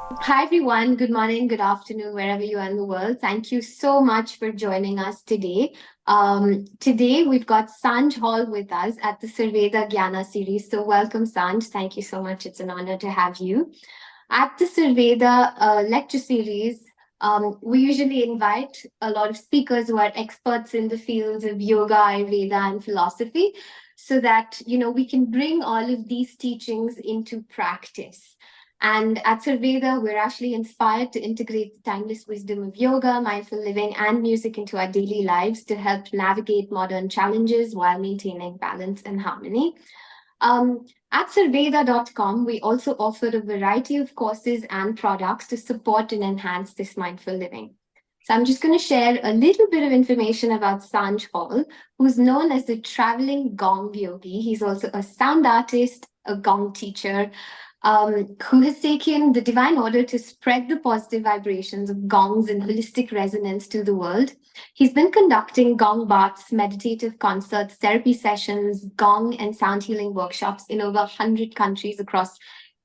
Hi, everyone. Good morning, good afternoon, wherever you are in the world. Thank you so much for joining us today. Today, we've got Sanj Hall with us at the Sarveda Gyana series. So, welcome, Sanj. Thank you so much. It's an honor to have you. At the Sarveda lecture series, we usually invite a lot of speakers who are experts in the fields of yoga, Ayurveda, and philosophy so that, we can bring all of these teachings into practice. And at Sarveda, we're actually inspired to integrate the timeless wisdom of yoga, mindful living, and music into our daily lives to help navigate modern challenges while maintaining balance and harmony. At Sarveda.com, we also offer a variety of courses and products to support and enhance this mindful living. So I'm just going to share a little bit of information about Sanj Hall, who's known as the traveling gong yogi. He's also a sound artist, a gong teacher, who has taken the divine order to spread the positive vibrations of gongs and holistic resonance to the world. He's been conducting gong baths, meditative concerts, therapy sessions, gong and sound healing workshops in over 100 countries across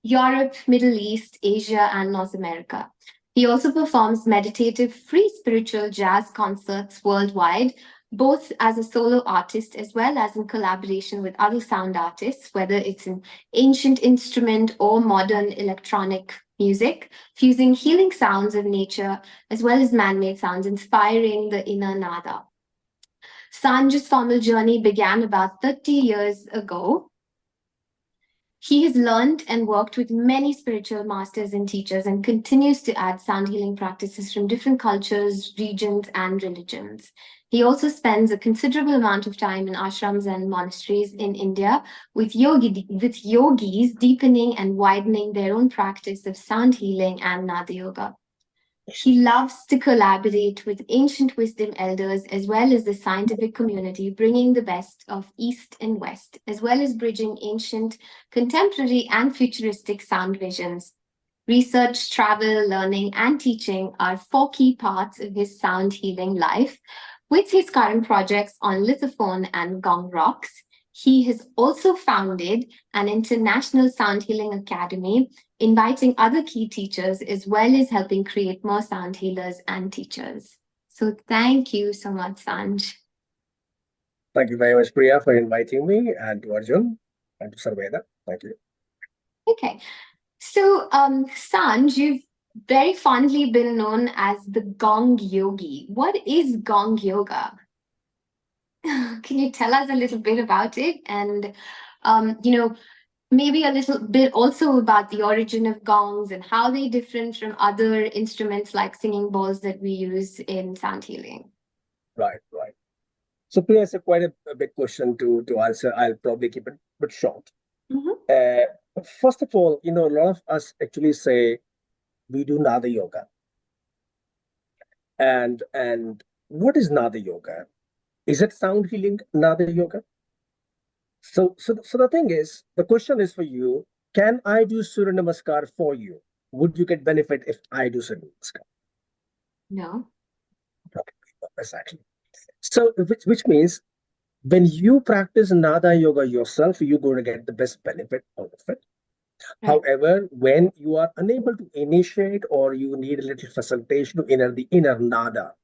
Europe, Middle East, Asia, and North America. He also performs meditative free spiritual jazz concerts worldwide, both as a solo artist as well as in collaboration with other sound artists, whether it's an ancient instrument or modern electronic music, fusing healing sounds of nature as well as man made sounds, inspiring the inner nada. Sanj's formal journey began about 30 years ago. He has learned and worked with many spiritual masters and teachers and continues to add sound healing practices from different cultures, regions, and religions. He also spends a considerable amount of time in ashrams and monasteries in India with yogis deepening and widening their own practice of sound healing and Nada Yoga. He loves to collaborate with ancient wisdom elders as well as the scientific community, bringing the best of East and West, as well as bridging ancient, contemporary, and futuristic sound visions. Research, travel, learning, and teaching are four key parts of his sound healing life. With his current projects on lithophone and gong rocks, he has also founded an international sound healing academy, inviting other key teachers as well as helping create more sound healers and teachers. So thank you so much, Sanj. Thank you very much, Priya, for inviting me, and to Arjun and to Sarveda. Thank you. Okay. So, Sanj, you've very fondly been known as the Gong Yogi. What is Gong Yoga? Can you tell us a little bit about it? And, maybe a little bit also about the origin of gongs and how they different from other instruments like singing bowls that we use in sound healing. Right, right. So, Priya, it's quite a big question to answer. I'll probably keep it but short. Mhm. First of all, a lot of us actually say we do Nada Yoga. And what is Nada Yoga? Is it sound healing Nada Yoga? So the thing is, the question is for you: can I do Surya Namaskar for you? Would you get benefit if I do Surya Namaskar? No. Okay, exactly. So, which means when you practice Nada Yoga yourself, you're going to get the best benefit out of it. Right. However, when you are unable to initiate or you need a little facilitation to enter the inner Nada,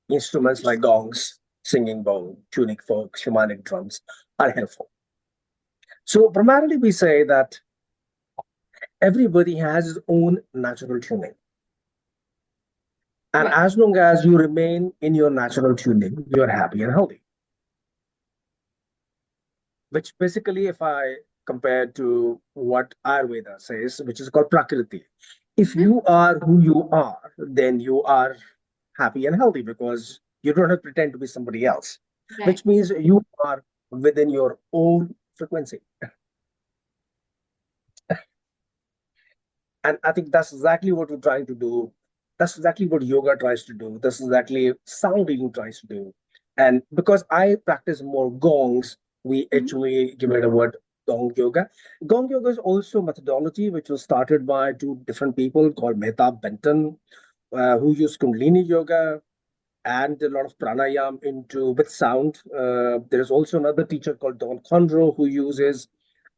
instruments like gongs, singing bowl, tuning fork, shamanic drums are helpful. So, primarily, we say that everybody has his own natural tuning. And Right. as long as you remain in your natural tuning, you're happy and healthy. Which basically, if I compare to what Ayurveda says, which is called Prakriti, if Mhm. you are who you are, then you are happy and healthy because you don't have to pretend to be somebody else, Right. which means you are within your own frequency. And I think that's exactly what we're trying to do. That's exactly what yoga tries to do. That's exactly sound healing tries to do. And because I practice more gongs, we Mhm. actually give it a word gong yoga. Gong yoga is also a methodology which was started by two different people called Mehtab Benton, who use Kundalini yoga and a lot of pranayam into with sound. There is also another teacher called Don Conroe who uses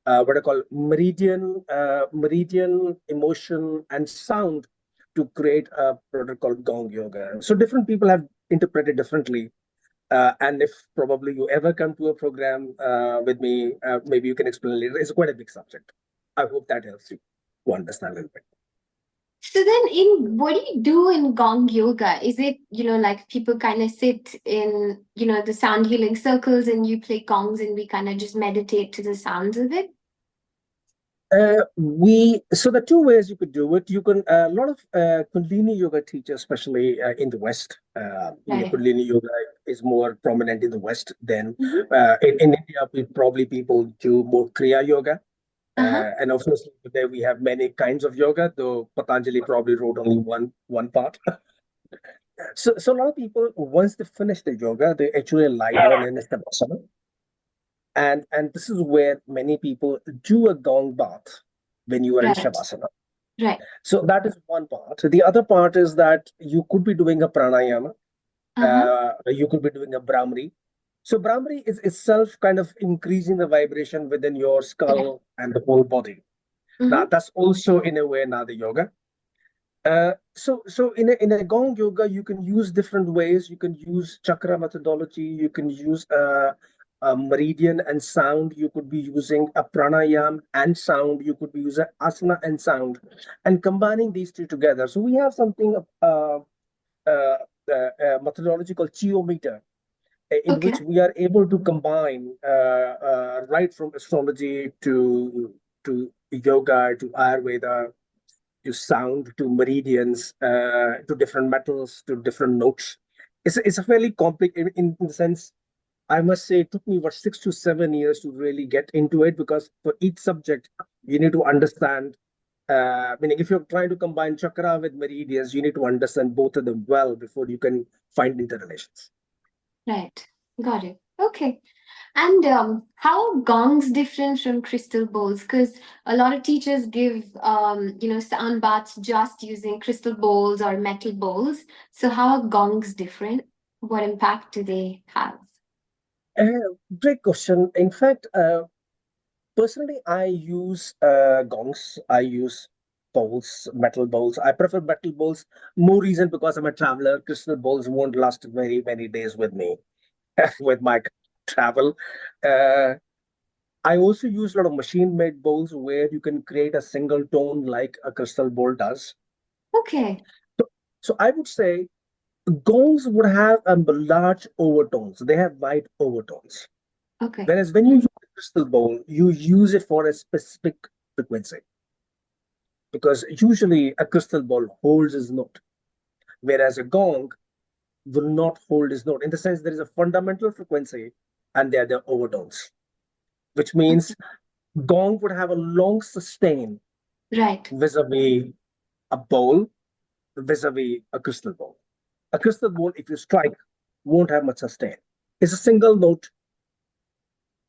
what I call meridian, emotion, and sound to create a product called gong yoga. So different people have interpreted differently. And if probably you ever come to a program with me, maybe you can explain later. It's quite a big subject. I hope that helps you to understand a little bit. So then in what do you do in gong yoga? Is it, like people kind of sit in, the sound healing circles and you play gongs and we kind of just meditate to the sounds of it? We so the two ways you could do it. You can a lot of Kundalini yoga teachers, especially in the West. Right. Kundalini yoga is more prominent in the West than Mm-hmm. in India. Probably people do more Kriya yoga, Uh-huh. and of course there we have many kinds of yoga. Though Patanjali probably wrote only one part. So a lot of people once they finish the yoga, they actually lie down in a savasana, and this is where many people do a gong bath when you are in Right. shavasana. Right. So that is one part. The other part is that you could be doing a pranayama, Uh-huh. you could be doing a brahmari. So brahmari is itself kind of increasing the vibration within your Yeah. skull and the whole body. Now Mm-hmm. that's also in a way another yoga. So in a gong yoga, you can use different ways. You can use chakra methodology. You can use a meridian and sound. You could be using a pranayam and sound. You could be using asana and sound, and combining these two together. So we have something methodology called chiometer, in Okay. which we are able to combine right from astrology to yoga to Ayurveda to sound to meridians to different metals to different notes. It's a fairly complicated in the sense. I must say it took me about 6 to 7 years to really get into it because for each subject you need to understand. Meaning, if you're trying to combine chakra with meridians, you need to understand both of them well before you can find interrelations. Right. Got it. Okay. And how are gongs different from crystal bowls? Because a lot of teachers give, sound baths just using crystal bowls or metal bowls. So how are gongs different? What impact do they have? Great question. In fact, personally, I use gongs. I use bowls, metal bowls. I prefer metal bowls. More reason because I'm a traveler. Crystal bowls won't last very many days with me with my travel. Uh, I also use a lot of machine-made bowls where you can create a single tone like a crystal bowl does. Okay. So I would say gongs would have large overtones. They have wide overtones. Okay. Whereas when you use a crystal bowl, you use it for a specific frequency because usually a crystal ball holds its note, whereas a gong will not hold its note. In the sense, there is a fundamental frequency and there are the overtones, which Okay. means gong would have a long sustain Right. vis-a-vis a bowl, vis-a-vis a crystal ball. A crystal ball, if you strike, won't have much sustain. It's a single note,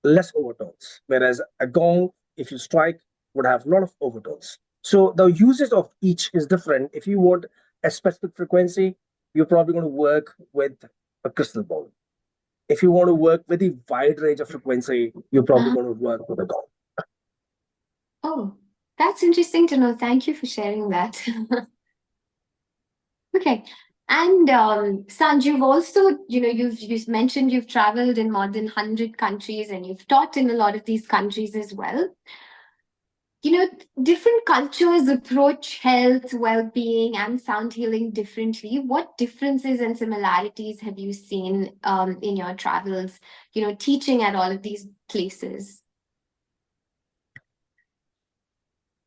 less overtones, whereas a gong, if you strike, would have a lot of overtones. So the usage of each is different. If you want a specific frequency, you're probably going to work with a crystal ball. If you want to work with a wide range of frequency, you're probably Uh-huh. going to work with a gong. Oh, that's interesting to know. Thank you for sharing that. Okay. And Sanj, you've also, you've mentioned you've traveled in more than 100 countries and you've taught in a lot of these countries as well. Different cultures approach health, well-being, and sound healing differently. What differences and similarities have you seen in your travels, teaching at all of these places?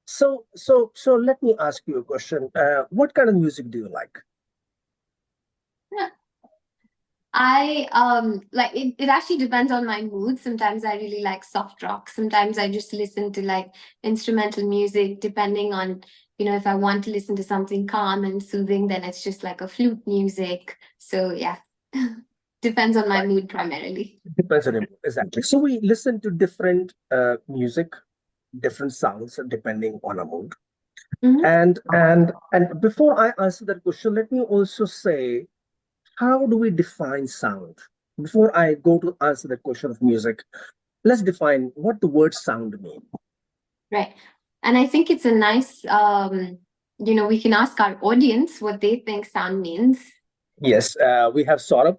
So let me ask you a question. What kind of music do you like? I like it actually depends on my mood. Sometimes I really like soft rock. Sometimes I just listen to like instrumental music, depending on, if I want to listen to something calm and soothing, then it's just like a flute music. So yeah. Depends on my Right. mood primarily. Depends on your mood. Exactly. So we listen to different music, different sounds depending on our mood. Mhm. And before I answer that question, let me also say, how do we define sound? Before I go to answer the question of music, let's define what the word sound means. Right. And I think it's a nice, we can ask our audience what they think sound means. Yes, we have Saurabh.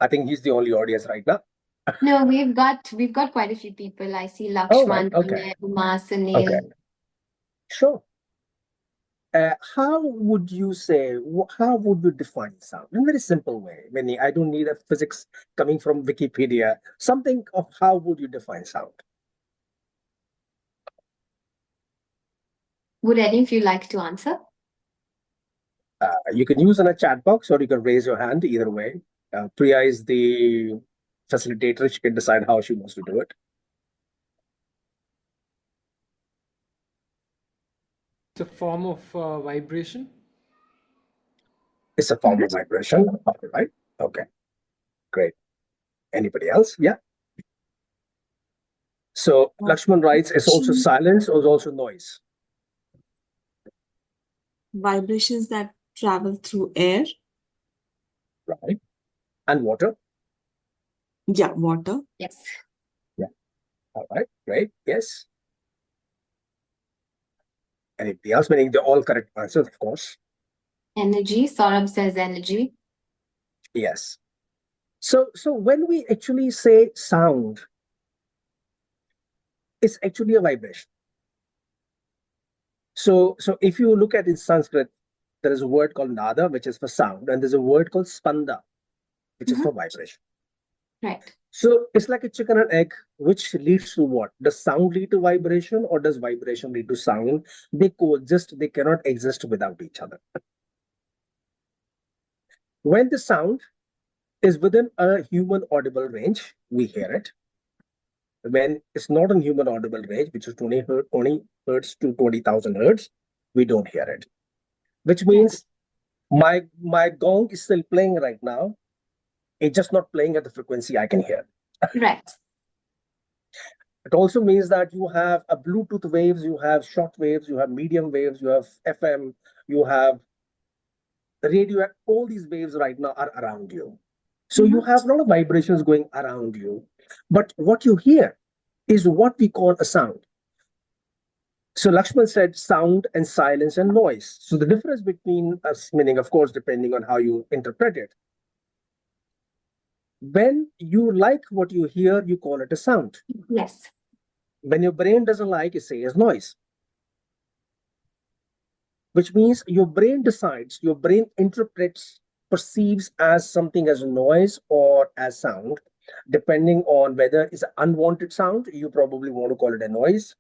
I think he's the only audience right now. No, we've got quite a few people. I see All right. Lakshman, Okay. Uma, Okay. Sunil. Sure. How would you say, how would you define sound? In a very simple way. I don't need a physics coming from Wikipedia. Something of how would you define sound? Would any of you like to answer? You can use in a chat box or you can raise your hand either way. Priya is the facilitator. She can decide how she wants to do it. It's a form of vibration. It's a form of vibration. All right. Okay. Great. Anybody else? Yeah. So Lakshman writes, it's also silence or also noise. Vibrations that travel through air. Right. And water. Yeah, water. Yes. Yeah. All right. Great. Yes. Anybody else? Meaning they're all correct answers, of course. Energy. Saurabh says energy. Yes. So when we actually say sound, it's actually a vibration. So if you look at in Sanskrit, there is a word called nada, which is for sound, and there's a word called spanda, which is for vibration. Right. So it's like a chicken and egg, which leads to what? Does sound lead to vibration or does vibration lead to sound? They coexist, they cannot exist without each other. When the sound is within a human audible range, we hear it. When it's not in human audible range, which is 20 hertz to 20,000 hertz, we don't hear it. Which means my gong is still playing right now. It's just not playing at the frequency I can hear. Right. It also means that you have a Bluetooth waves, you have short waves, you have medium waves, you have FM, you have radio. All these waves right now are around you. So you have a lot of vibrations going around you. But what you hear is what we call a sound. So Lakshman said sound and silence and noise. So the difference between us, meaning, of course, depending on how you interpret it. When you like what you hear, you call it a sound. Yes. When your brain doesn't like, you say it's noise. Which means your brain decides, your brain interprets, perceives as something as a noise or as sound, depending on whether it's an unwanted sound, you probably want to call it a noise.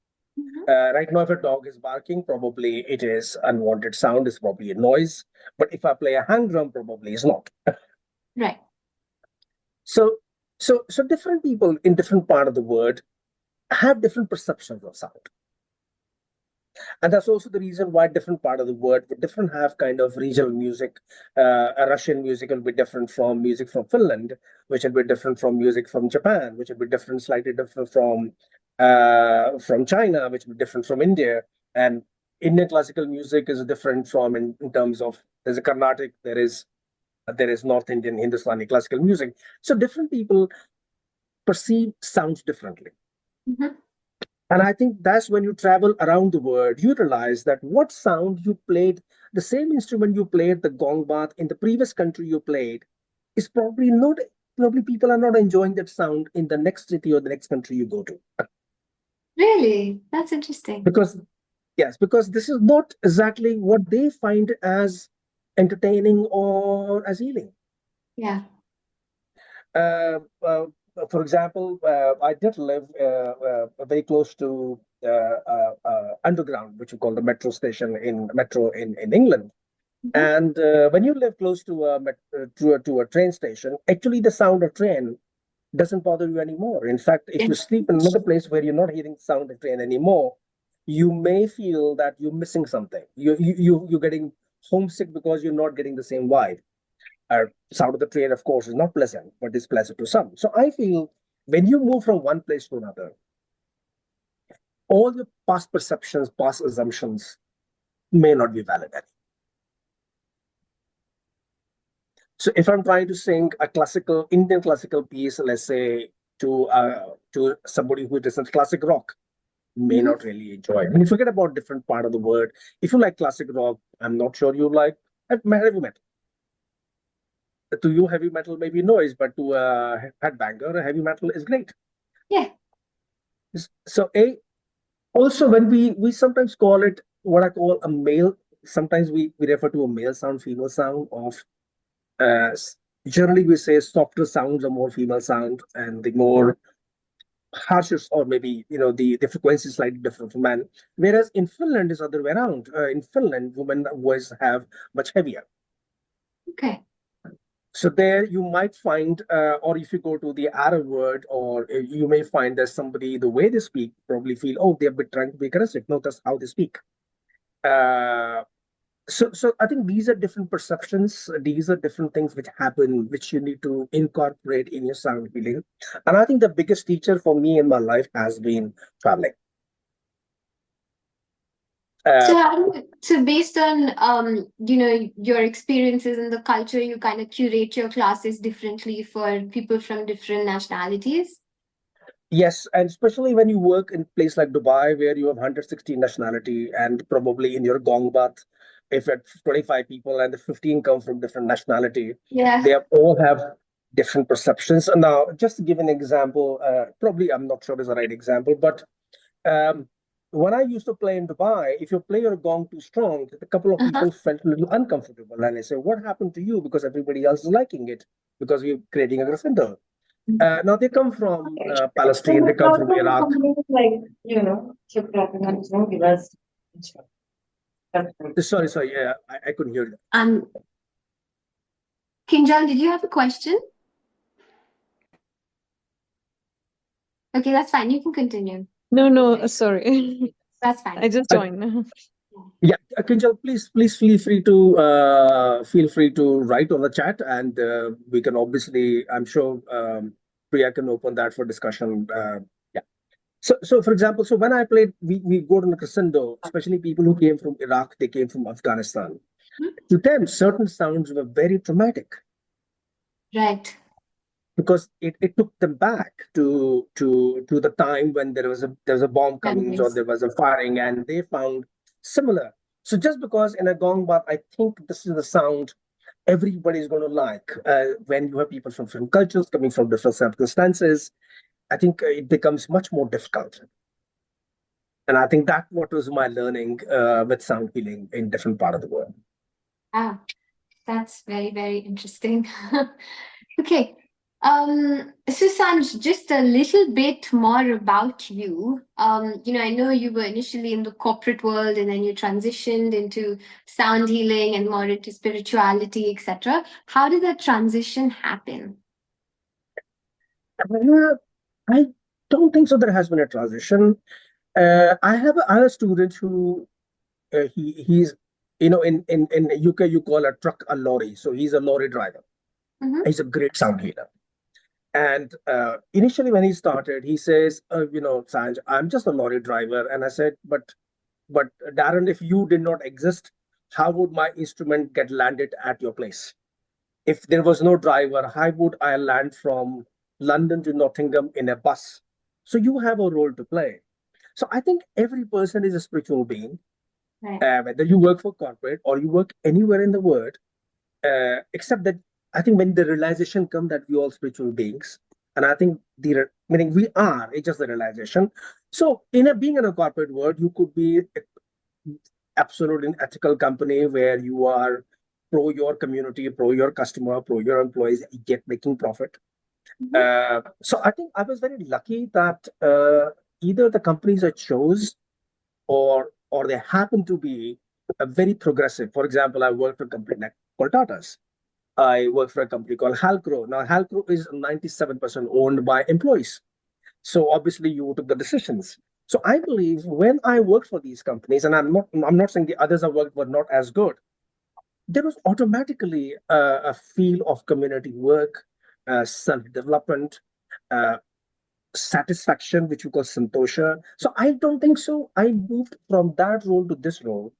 Right now, if a dog is barking, probably it is unwanted sound, it's probably a noise. But if I play a hang drum, probably it's not. Right. So different people in different part of the world have different perceptions of sound. And that's also the reason why different part of the world would different have kind of regional music. A Russian music will be different from music from Finland, which will be different from music from Japan, which will be different, slightly different from China, which will be different from India. And Indian classical music is different from in terms of there's a Carnatic, there is North Indian Hindustani classical music. So different people perceive sounds differently. And I think that's when you travel around the world, you realize that what sound you played, the same instrument you played, the gong bath, in the previous country you played, is probably people are not enjoying that sound in the next city or the next country you go to. Really? That's interesting. Because, yes, because this is not exactly what they find as entertaining or as healing. Yeah. Uh, uh, for example, I did live very close to underground, which we call the metro station in England. And when you live close to to a train station, actually the sound of train doesn't bother you anymore. In fact, if you sleep in another place where you're not hearing the sound of train anymore, you may feel that you're missing something. You're getting homesick because you're not getting the same vibe. Sound of the train, of course, is not pleasant, but it's pleasant to some. So I feel when you move from one place to another, all your past perceptions, past assumptions may not be valid anymore. So if I'm trying to sing a classical Indian classical piece, let's say to somebody who listens classic rock, may not really enjoy. And forget about different part of the world. If you like classic rock, I'm not sure you like heavy metal. To you, heavy metal may be noise, but to a headbanger, heavy metal is great. Yeah. So also when we sometimes call it what I call a male. Sometimes we refer to a male sound, female sound of. Uh, Generally, we say softer sounds are more female sound, and the more harsher, or maybe the frequency is slightly different for men. Whereas in Finland is other way around. In Finland, women voice have much heavier. Okay. So there you might find, or if you go to the Arab word, or you may find that somebody, the way they speak, probably feel, oh, they're a bit trying to be aggressive. No, that's how they speak. So I think these are different perceptions. These are different things which happen, which you need to incorporate in your sound healing. And I think the biggest teacher for me in my life has been traveling. So based on your experiences in the culture, you kind of curate your classes differently for people from different nationalities. Yes, and especially when you work in a place like Dubai, where you have 160 nationality, and probably in your gong bath, if it's 25 people and the 15 come from different nationality, Yeah. they all have different perceptions. And now, just to give an example, probably I'm not sure is the right example, but um, when I used to play in Dubai, if you play your gong too strong, a couple of people felt a little uncomfortable, and I say, "What happened to you?" Because everybody else is liking it because we're creating a crescendo. Now they come from Palestine, they come from Iraq. Keep clapping on his own, because Sorry, yeah, I couldn't hear that. Kinjal, did you have a question? Okay, that's fine. You can continue. No, sorry. That's fine. I just joined. Yeah, Kinjal, please feel free to write on the chat, and we can obviously, I'm sure Priya can open that for discussion. Yeah. So for example, so when I played, we go to the crescendo, especially people who came from Iraq, they came from Afghanistan. To them, certain sounds were very traumatic. Right. Because it took them back to the time when there was a bomb coming, or there was a firing, and they found similar. So just because in a gong bath, I think this is the sound everybody's going to like. When you have people from different cultures coming from different circumstances, I think it becomes much more difficult. And I think that what was my learning with sound healing in different part of the world. Ah, that's very, very interesting. Okay. So Sanj, just a little bit more about you. I know you were initially in the corporate world, and then you transitioned into sound healing and more into spirituality, etc. How did that transition happen? I don't think so. There has been a transition. I have a student who he's in UK you call a truck a lorry, so he's a lorry driver. He's a great sound healer. And initially when he started, he says, Sanj, I'm just a lorry driver. And I said, but Darren, if you did not exist, how would my instrument get landed at your place? If there was no driver, how would I land from London to Nottingham in a bus? So you have a role to play. So I think every person is a spiritual being, Right. whether you work for corporate or you work anywhere in the world, except that I think when the realization comes that we all spiritual beings, and I think meaning we are, it's just the realization. So being in a corporate world, you could be absolutely an ethical company where you are pro your community, pro your customer, pro your employees, get making profit. So I think I was very lucky that either the companies I chose or they happen to be very progressive. For example, I worked for a company called Tata's. I work for a company called Halcro. Now, Halcro is 97% owned by employees. So obviously, you took the decisions. So I believe when I worked for these companies, and I'm not saying the others I worked were not as good, there was automatically a feel of community work, self-development, uh, satisfaction, which we call santosha. So I don't think so. I moved from that role to this role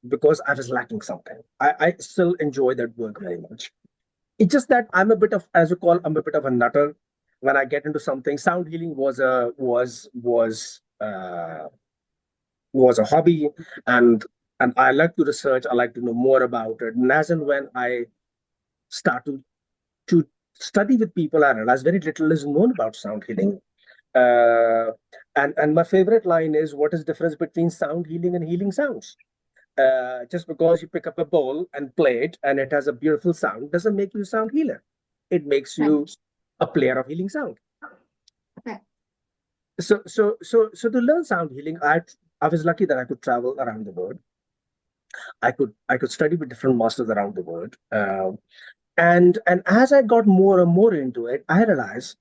because I was lacking something. I still enjoy that work very much. It's just that I'm a bit of, as you call, I'm a bit of a nutter. When I get into something, sound healing was was a hobby, and I like to research. I like to know more about it. And as and when I start to study with people, I realize very little is known about sound healing. Uh, and my favorite line is, "What is the difference between sound healing and healing sounds?" Just because you pick up a bowl and play it and it has a beautiful sound doesn't make you a sound healer. It makes you a player of healing sound. Right. So to learn sound healing, I was lucky that I could travel around the world. I could study with different masters around the world. And as I got more and more into it, I realized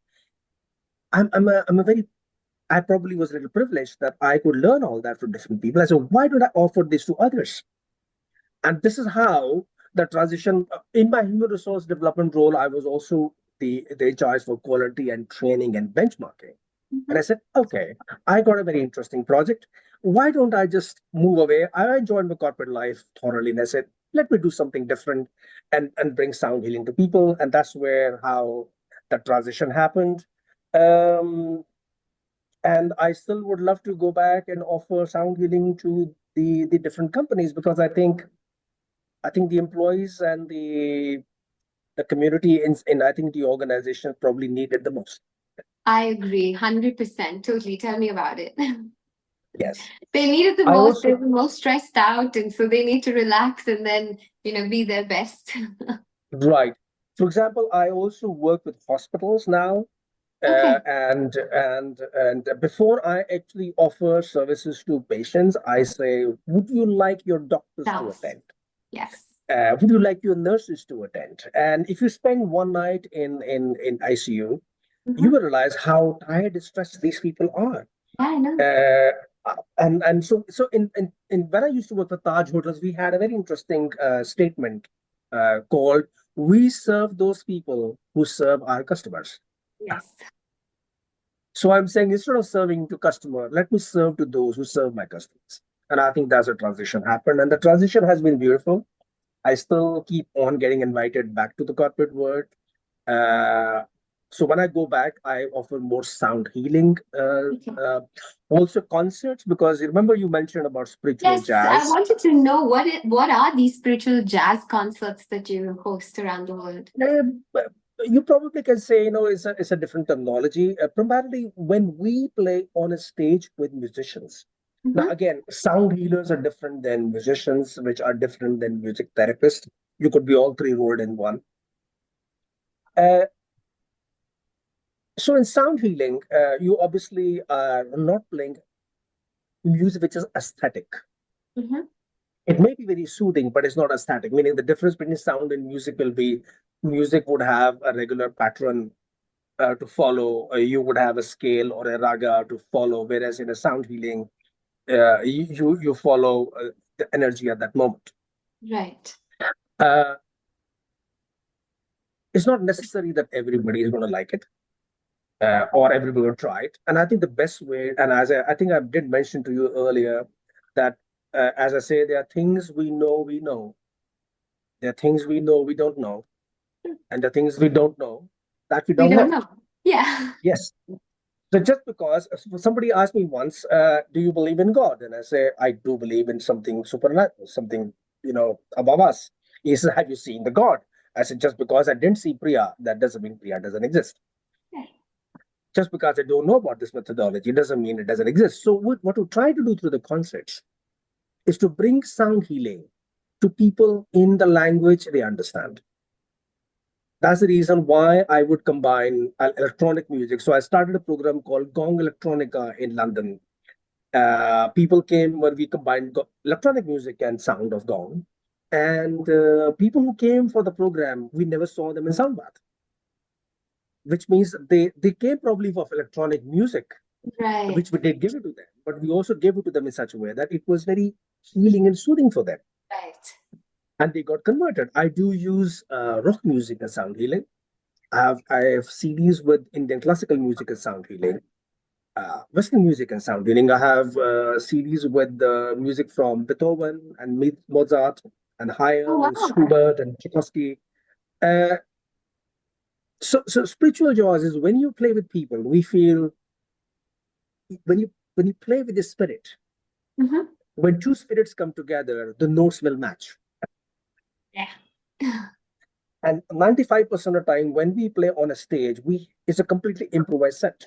I'm a very I probably was a little privileged that I could learn all that from different people. I said, why don't I offer this to others? And this is how the transition in my human resource development role. I was also the charge for quality and training and benchmarking. And I said, okay, I got a very interesting project. Why don't I just move away? I enjoyed my corporate life thoroughly. And I said, let me do something different and bring sound healing to people. And that's where how the transition happened. Um, and I still would love to go back and offer sound healing to the different companies, because I think the employees and the community in I think the organization probably need it the most. I agree, 100%. Totally. Tell me about it. Yes. They need it the I most. They're also the most stressed out, and so they need to relax and then, be their best. Right. For example, I also work with hospitals now. Okay. And before I actually offer services to patients, I say, would you like your doctors to Self. attend? Yes. Would you like your nurses to attend? And if you spend one night in ICU, you will realize how tired and stressed these people are. Yeah, I know. And so in when I used to work for Taj Hotels, we had a very interesting statement called, "We serve those people who serve our customers." Yes. So I'm saying, instead of serving to customer, let me serve to those who serve my customers. And I think that's a transition happened, and the transition has been beautiful. I still keep on getting invited back to the corporate world. Uh, so when I go back, I offer more sound healing, Okay. also concerts, because remember you mentioned about spiritual Yes, I jazz. wanted to know what are these spiritual jazz concerts that you host around the world? You probably can say, it's a different terminology. Primarily when we play on a stage with musicians. Now, Mhm. again, sound healers are different than musicians, which are different than music therapists. You could be all three rolled in one. Uh, so in sound healing, you obviously are not playing music which is aesthetic. Mhm. It may be very soothing, but it's not aesthetic, meaning the difference between sound and music will be, music would have a regular pattern to follow. You would have a scale or a raga to follow, whereas in a sound healing, you follow the energy at that moment. Right. Uh, it's not necessary that everybody is going to like it, or everybody will try it. And I think the best way, and I think I did mention to you earlier, that as I say, there are things we know, there are things we know we don't know, and the things we don't know that we We don't don't know. know. Yeah. Yes. So just because somebody asked me once, do you believe in God? And I say, I do believe in something supernatural, something, above us. He said, have you seen the God? I said, just because I didn't see Priya, that doesn't mean Priya doesn't exist. Just because I don't know about this methodology doesn't mean it doesn't exist. So what we try to do through the concerts is to bring sound healing to people in the language they understand. That's the reason why I would combine electronic music. So I started a program called Gong Electronica in London. People came when we combined electronic music and sound of gong. And people who came for the program, we never saw them in sound bath, which means they came probably for electronic music, Right. which we did give it to them. But we also gave it to them in such a way that it was very healing and soothing for them. Right. And they got converted. I do use rock music as sound healing. I have CDs with Indian classical music and sound healing, Western music and sound healing. I have CDs with music from Beethoven and Mozart and Oh, Haydn and wow. Schubert and Tchaikovsky. Uh, so spiritual joys is when you play with people. We feel when you play with the spirit, Mhm. When two spirits come together, the notes will match. Yeah. And 95% of the time when we play on a stage, it's a completely improvised set.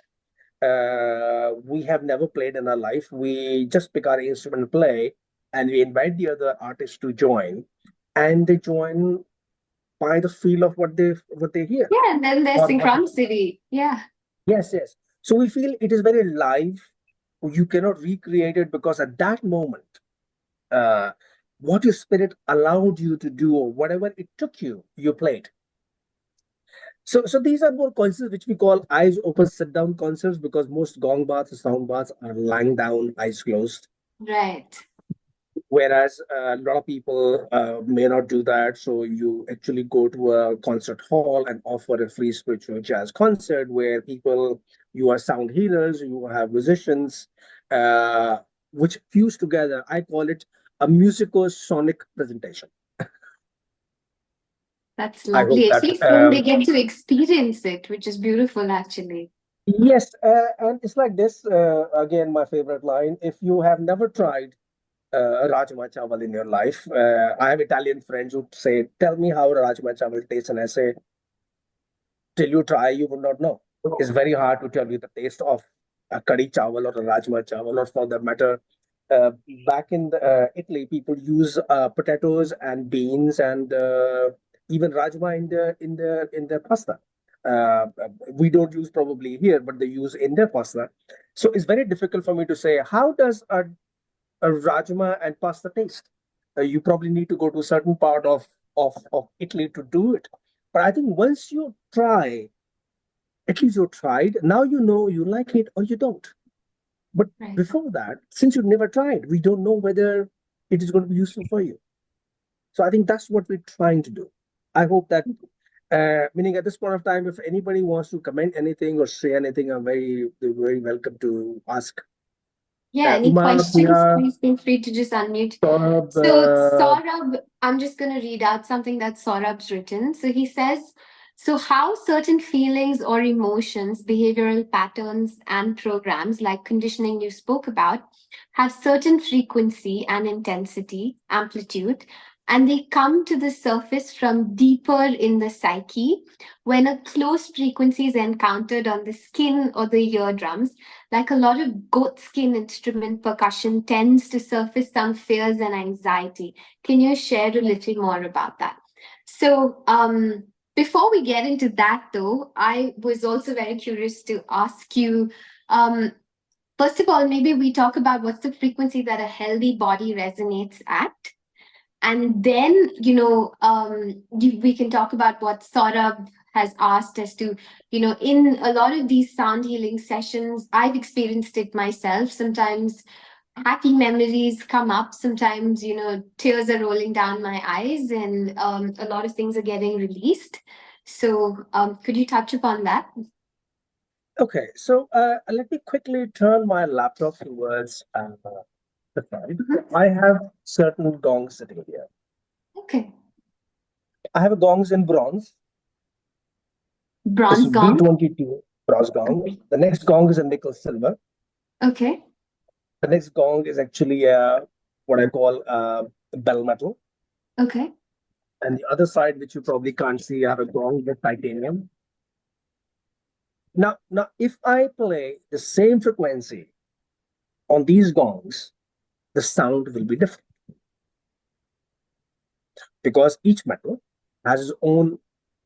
We have never played in our life. We just pick our instrument and play, and we invite the other artists to join, and they join by the feel of what they hear. Yeah, and then there's Or what- synchronicity. Yeah. Yes, yes. So we feel it is very live. You cannot recreate it because at that moment, uh, what your spirit allowed you to do or whatever it took you, you played. So these are more concerts which we call eyes open, sit down concerts because most gong baths or sound baths are lying down, eyes closed. Right. Whereas a lot of people may not do that. So you actually go to a concert hall and offer a free spiritual jazz concert where you are sound healers, you have musicians, uh, which fuse together. I call it a musical sonic presentation. That's I hope lovely. At that least then they get to experience it, which is beautiful, actually. yes, and it's like this. Again, my favorite line: if you have never tried rajma chawal in your life, I have Italian friends who say, "Tell me how rajma chawal tastes," and I say, "Till you try, you would not know." It's very hard to tell you the taste of a curry chawal or a rajma chawal, or for that matter, uh, back in Italy, people use potatoes and beans and even rajma in their pasta. Uh, we don't use probably here, but they use in their pasta. So it's very difficult for me to say how does a rajma and pasta taste. You probably need to go to a certain part of Italy to do it. But I think once you try, at least you tried, now you know you like it or you don't. But Right. before that, since you've never tried, we don't know whether it is going to be useful for you. So I think that's what we're trying to do. I hope that, meaning at this point of time, if anybody wants to comment anything or say anything, they're very welcome to ask. Yeah, any Uma, questions, Priya, please feel free to just unmute. Saurabh, So Saurabh, I'm just going to read out something that Saurabh's written. So he says, so how certain feelings or emotions, behavioral patterns and programs like conditioning you spoke about have certain frequency and intensity, amplitude, and they come to the surface from deeper in the psyche when a close frequency is encountered on the skin or the eardrums. Like a lot of goat skin instrument percussion tends to surface some fears and anxiety. Can you share a little more about that? So, before we get into that, though, I was also very curious to ask you. First of all, maybe we talk about what's the frequency that a healthy body resonates at. And then, we can talk about what Saurabh has asked as to, in a lot of these sound healing sessions, I've experienced it myself. Sometimes happy memories come up. Sometimes, tears are rolling down my eyes and a lot of things are getting released. So could you touch upon that? Okay, so let me quickly turn my laptop towards the side. I have certain gongs sitting here. Okay. I have a gongs in bronze. This Bronze is gong. B22 bronze gong. The next gong is a nickel silver. Okay. The next gong is actually what I call bell metal. Okay. And the other side, which you probably can't see, I have a gong with titanium. Now, if I play the same frequency on these gongs, the sound will be different because each metal has its own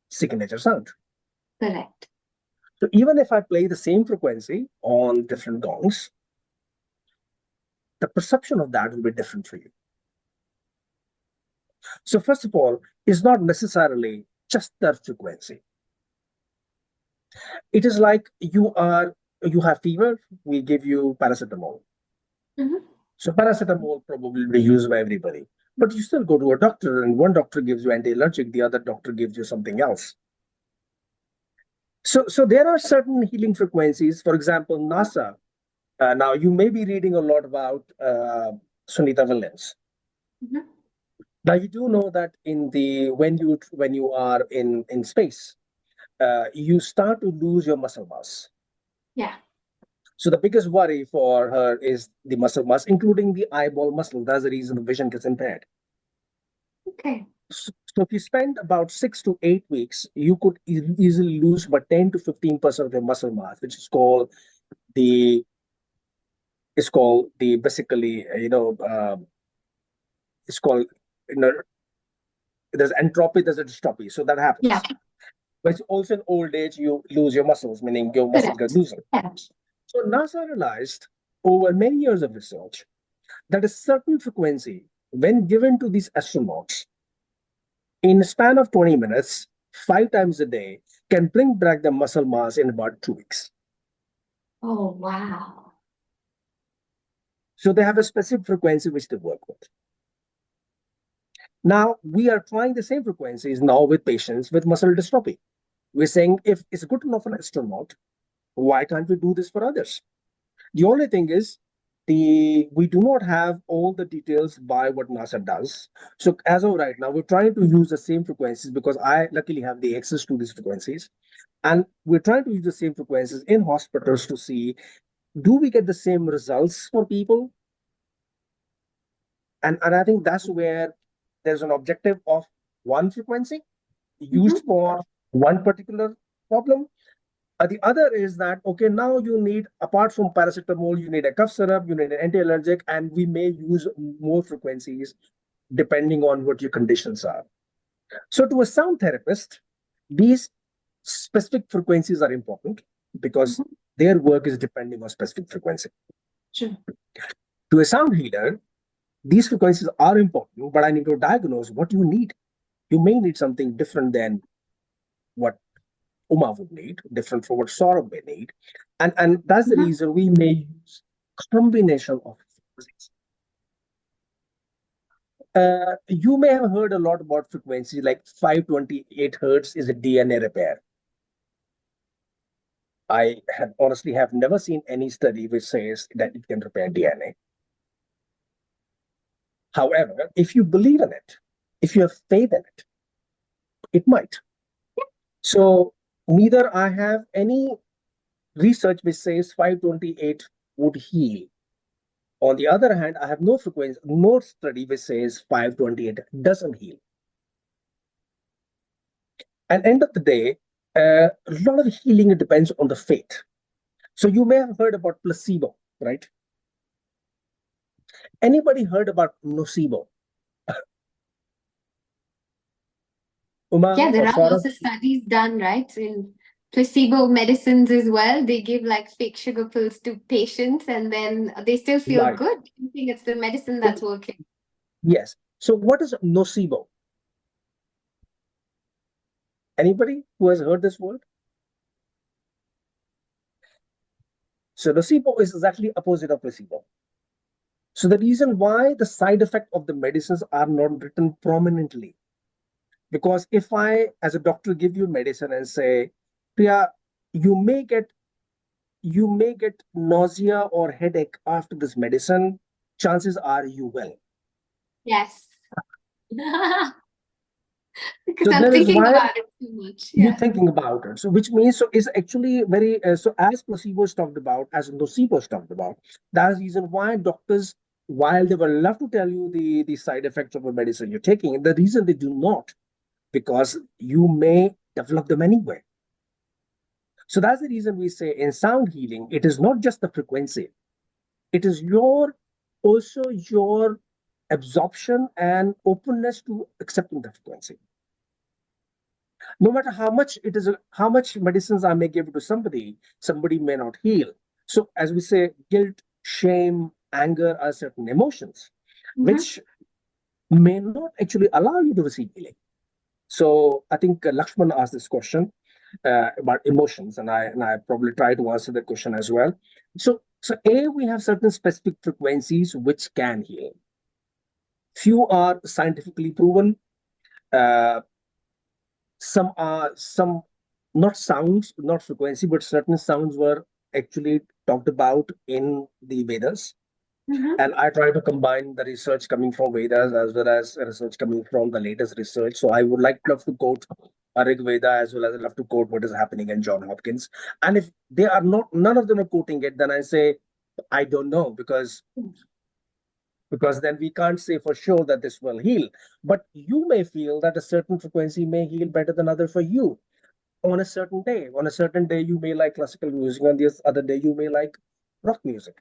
signature sound. Correct. So even if I play the same frequency on different gongs, the perception of that will be different for you. So first of all, it's not necessarily just the frequency. It is like you have fever, we give you paracetamol. Mhm. So paracetamol probably will be used by everybody. But you still go to a doctor and one doctor gives you anti-allergic, the other doctor gives you something else. So there are certain healing frequencies. For example, NASA. Now you may be reading a lot about Sunita Williams. Mhm. Now you do know that when you are in space, you start to lose your muscle mass. Yeah. So the biggest worry for her is the muscle mass, including the eyeball muscle. That's the reason the vision gets impaired. Okay. So if you spend about 6 to 8 weeks, you could easily lose about 10 to 15% of your muscle mass, which is called the basically it's called there's entropy, there's a dystrophy. So that happens. Yeah. But also in old age, you lose your muscles, meaning your muscles get Correct. looser. Correct. So NASA realized over many years of research that a certain frequency, when given to these astronauts in a span of 20 minutes, 5 times a day, can bring back the muscle mass in about 2 weeks. Oh, wow. So they have a specific frequency which they work with. Now, we are trying the same frequencies now with patients with muscle dystrophy. We're saying if it's good enough for an astronaut, why can't we do this for others? The only thing is, we do not have all the details by what NASA does. So as of right now, we're trying to use the same frequencies because I luckily have the access to these frequencies. And we're trying to use the same frequencies in hospitals to see, do we get the same results for people? And I think that's where there's an objective of one frequency used for one particular problem. The other is that, okay, now you need, apart from paracetamol, you need a cough syrup, you need an anti-allergic, and we may use more frequencies depending on what your conditions are. So to a sound therapist, these specific frequencies are important because their work is depending on specific frequency. Sure. To a sound healer, these frequencies are important, but I need to diagnose what you need. You may need something different than what Uma would need, different from what Saurabh may need. And that's the reason we may use combination of frequencies. You may have heard a lot about frequencies like 528 hertz is a DNA repair. I honestly have never seen any study which says that it can repair DNA. However, if you believe in it, if you have faith in it, it might. So neither I have any research which says 528 would heal. On the other hand, I have no study which says 528 doesn't heal. At the end of the day, a lot of healing depends on the faith. So you may have heard about placebo, right? Anybody heard about nocebo? Uma Yeah, there or are Saurabh? also studies done, right? In placebo medicines as well. They give like fake sugar pills to patients and then they still feel Right. good. I think it's the medicine that's working. Yes. So what is nocebo? Anybody who has heard this word? So nocebo is exactly opposite of placebo. So the reason why the side effect of the medicines are not written prominently, because if I, as a doctor, give you medicine and say, Priya, you may get nausea or headache after this medicine, chances are you will. Yes. Because So I'm that is thinking why about it too much. you're Yeah. thinking about it. So which means, so is actually very, so as placebo is talked about, as nocebo is talked about, that's the reason why doctors, while they will love to tell you the side effects of a medicine you're taking, the reason they do not, because you may develop them anyway. So that's the reason we say in sound healing, it is not just the frequency, it is also your absorption and openness to accepting the frequency. No matter how much how much medicines I may give to somebody may not heal. So as we say, guilt, shame, anger are certain emotions which may not actually allow you to receive healing. So I think Lakshman asked this question about emotions, and I probably try to answer the question as well. So we have certain specific frequencies which can heal. Few are scientifically proven. Some not sounds, not frequency, but certain sounds were actually talked about in the Vedas. And I try to combine the research coming from Vedas as well as research coming from the latest research. So I would like to quote Rig Veda, as well as I love to quote what is happening in John Hopkins. And if they are not, none of them are quoting it, then I say, I don't know, because then we can't say for sure that this will heal. But you may feel that a certain frequency may heal better than other for you on a certain day. On a certain day, you may like classical music, on the other day, you may like rock music.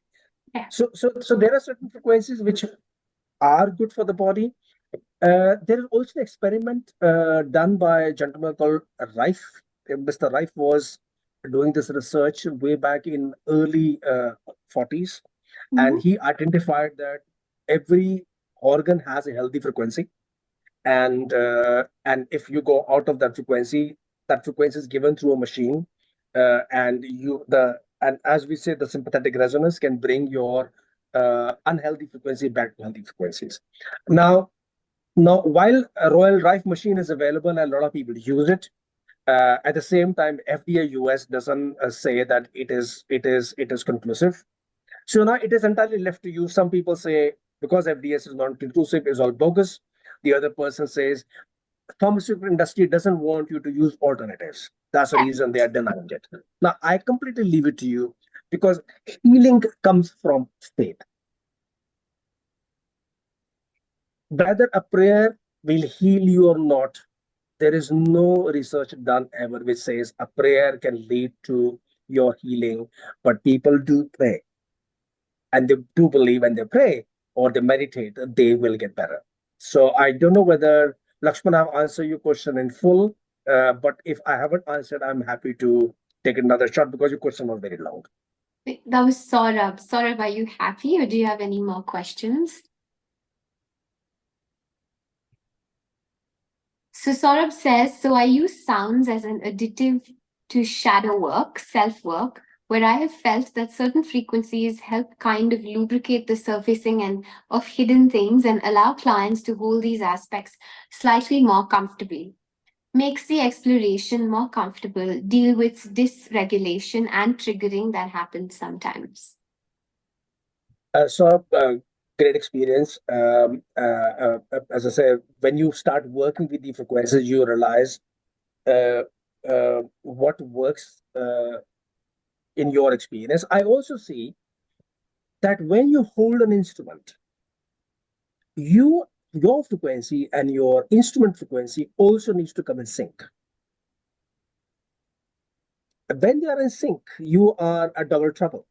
Yeah. So there are certain frequencies which are good for the body. There is also an experiment done by a gentleman called Rife. Mr. Rife was doing this research way back in early 40s, and he identified that every organ has a healthy frequency, and if you go out of that frequency is given through a machine, and as we say, the sympathetic resonance can bring your unhealthy frequency back to healthy frequencies. Now, while a Royal Rife machine is available and a lot of people use it, at the same time, FDA US doesn't say that it is conclusive. So now it is entirely left to you. Some people say because FDS is not conclusive, is all bogus. The other person says pharmaceutical industry doesn't want you to use alternatives. That's the reason they are denying it. Now I completely leave it to you, because healing comes from faith. Whether a prayer will heal you or not, there is no research done ever which says a prayer can lead to your healing, but people do pray, and they do believe when they pray or they meditate, they will get better. So I don't know whether Lakshman have answered your question in full, but if I haven't answered, I'm happy to take another shot because your question was very long. That was Saurabh. Saurabh, are you happy or do you have any more questions? So Saurabh says, so I use sounds as an additive to shadow work, self-work, where I have felt that certain frequencies help kind of lubricate the surfacing and of hidden things and allow clients to hold these aspects slightly more comfortably. Makes the exploration more comfortable, deal with dysregulation and triggering that happens sometimes. Great experience. As I say, when you start working with the frequencies, you realize what works in your experience. I also see that when you hold an instrument, your frequency and your instrument frequency also needs to come in sync. When they are in sync, you are a double trouble.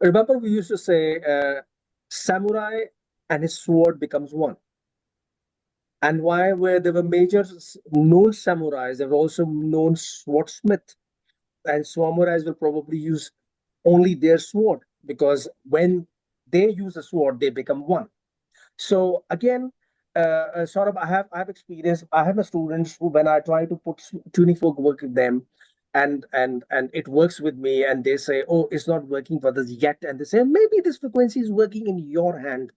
Remember we used to say, samurai and his sword becomes one. And why? Where there were major known samurais, there were also known swordsmith, and samurais will probably use only their sword, because when they use a sword, they become one. So again, sort of, I have experience. I have a students who, when I try to put tuning fork work with them, and it works with me, and they say, "Oh, it's not working for this yet," and they say, "Maybe this frequency is working in your hand."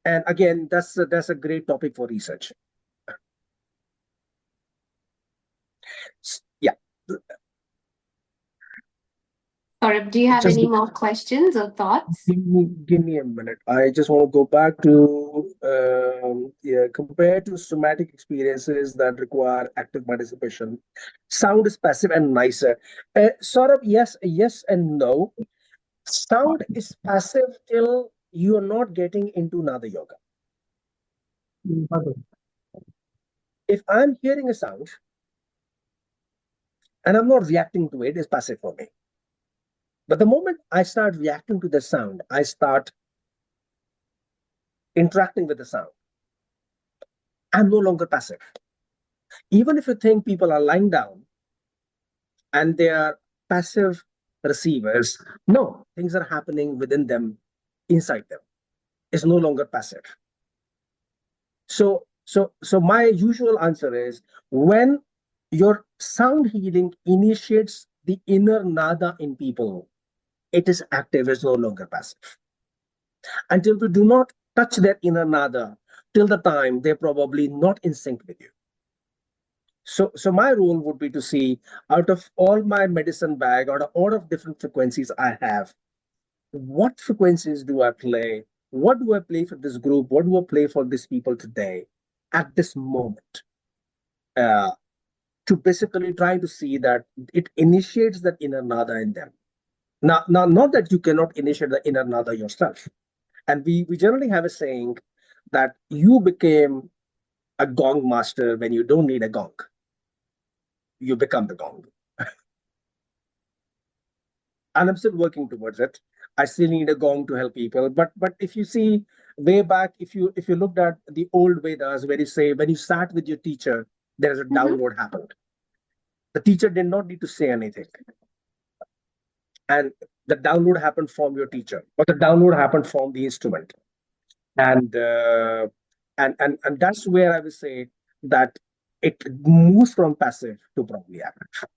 And again, that's a great topic for research. Yeah. Saurabh, do you have Just any more questions or thoughts? give me a minute. I just want to go back to compared to somatic experiences that require active participation, sound is passive and nicer. Sort of yes and no. Sound is passive till you are not getting into another yoga. If I'm hearing a sound and I'm not reacting to it, it's passive for me. But the moment I start reacting to the sound, I start interacting with the sound, I'm no longer passive. Even if you think people are lying down and they are passive receivers, no, things are happening within them, inside them. It's no longer passive. So my usual answer is, when your sound healing initiates the inner nada in people, it is active, it's no longer passive. Until we do not touch that inner nada, till the time they're probably not in sync with you. So my role would be to see, out of all my medicine bag, out of all of different frequencies I have, what frequencies do I play? What do I play for this group? What do I play for these people today? at this moment, to basically try to see that it initiates that inner nada in them. Now, not that you cannot initiate the inner nada yourself. And we generally have a saying that you became a gong master when you don't need a gong. You become the gong. And I'm still working towards it. I still need a gong to help people. But if you see way back, if you looked at the old Vedas where you say when you sat with your teacher, there is a download happened. The teacher did not need to say anything. And the download happened from your teacher, but the download happened from the instrument. And and that's where I would say that it moves from passive to probably active.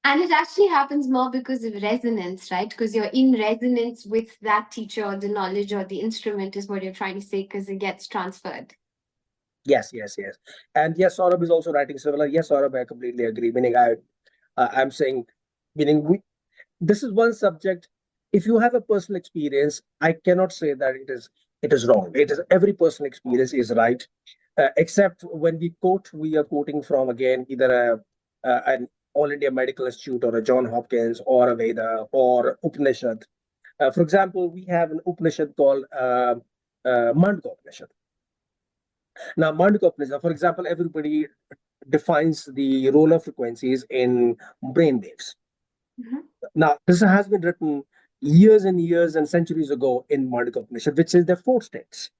And it actually happens more because of resonance, right? Because you're in resonance with that teacher or the knowledge or the instrument is what you're trying to say because it gets transferred. Yes. And yes, Saurabh is also writing similar. Yes, Saurabh, I completely agree. Meaning I'm saying, meaning this is one subject. If you have a personal experience, I cannot say that it is wrong. It is every personal experience is right, except when we are quoting from again either an All India Medical Institute or a John Hopkins or a Veda or Upanishad. For example, we have an Upanishad called Mandukya Upanishad. Now, Mandukya Upanishad, for example, everybody defines the role of frequencies in brain waves. Now, this has been written years and years and centuries ago in Mandukya Upanishad, which is the four states.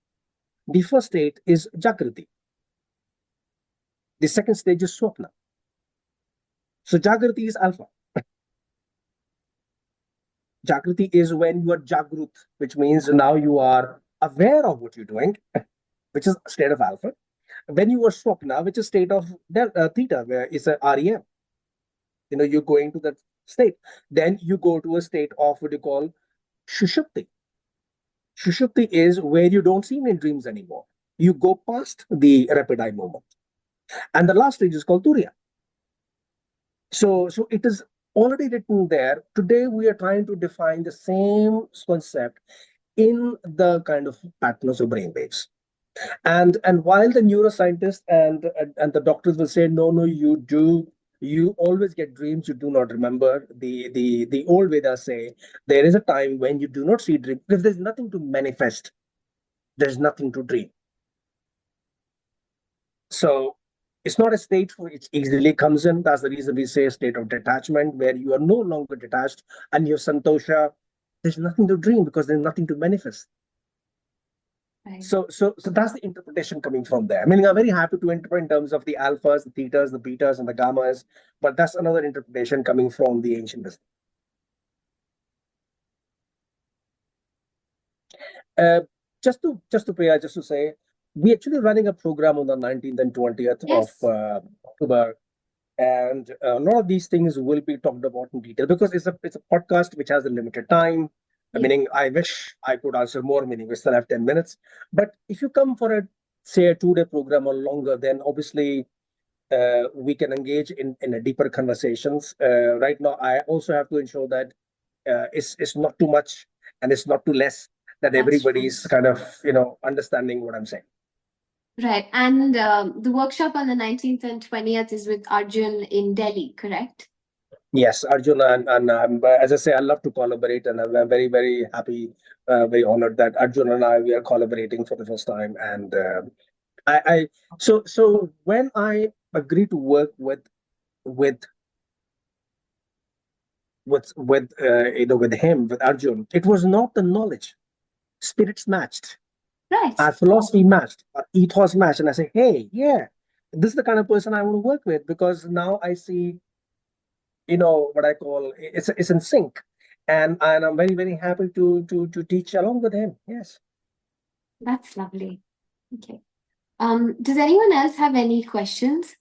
The first state is Jagrati. The second stage is Swapna. So Jagrati is alpha. Jagrati is when you are Jagrut, which means now you are aware of what you're doing, which is state of alpha. When you are Swapna, which is state of theta, where it's a REM. You're going to that state. Then you go to a state of what you call Shushupti. Shushupti is where you don't see in dreams anymore. You go past the rapid eye movement. And the last stage is called Turiya. So it is already written there. Today we are trying to define the same concept in the kind of patterns of brain waves. And while the neuroscientists and the doctors will say, no, you always get dreams you do not remember. The old Vedas say there is a time when you do not see dreams. If there's nothing to manifest, there's nothing to dream. So it's not a state which easily comes in. That's the reason we say a state of detachment, where you are no longer detached and you're santosha. There's nothing to dream because there's nothing to manifest. Right. So that's the interpretation coming from there. I mean, I'm very happy to interpret in terms of the alphas, the thetas, the betas, and the gammas, but that's another interpretation coming from the ancient wisdom. Just to say, we actually running a program on the 19th and 20th Yes. of October, and a lot of these things will be talked about in detail because it's a podcast which has a limited time. Yeah. Meaning, I wish I could answer more. Meaning, we still have 10 minutes. But if you come for a 2-day program or longer, then obviously we can engage in a deeper conversations. Right now, I also have to ensure that it's not too much and it's not too less. That That's everybody's true. kind of understanding what I'm saying. Right. And the workshop on the 19th and 20th is with Arjun in Delhi, correct? Yes, Arjun, and as I say, I love to collaborate, and I'm very, very happy, very honored that Arjun and we are collaborating for the first time. And so when I agreed to work with with with him, with Arjun, it was not the knowledge. Spirits matched, Right. our philosophy matched, our ethos matched, and I say, hey, yeah, this is the kind of person I want to work with because now I see what I call it's in sync, and I'm very, very happy to teach along with him. Yes. That's lovely. Okay. Does anyone else have any questions?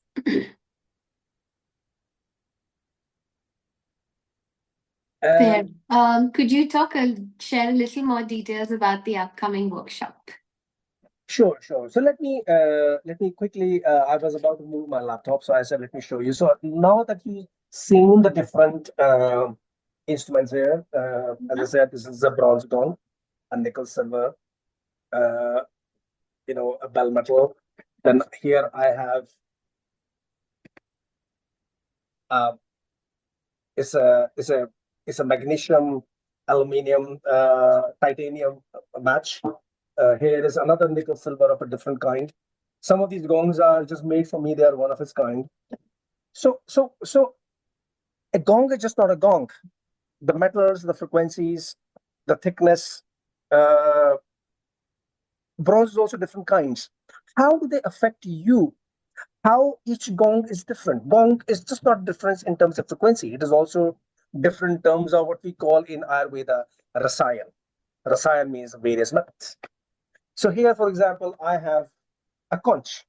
There. Could you share a little more details about the upcoming workshop? Sure. So let me quickly. I was about to move my laptop, so I said let me show you. So now that you've seen the different instruments here, as I said, this is a bronze gong, a nickel silver, a bell metal, Then here I have uh, it's a magnesium, aluminium, titanium match. Here is another nickel silver of a different kind. Some of these gongs are just made for me; they are one of its kind. So a gong is just not a gong. The metals, the frequencies, the thickness. Bronze is also different kinds. How do they affect you? How each gong is different. Gong is just not different in terms of frequency. It is also different in terms of what we call in Ayurveda rasayan. Rasayan means various metals. So here, for example, I have a conch.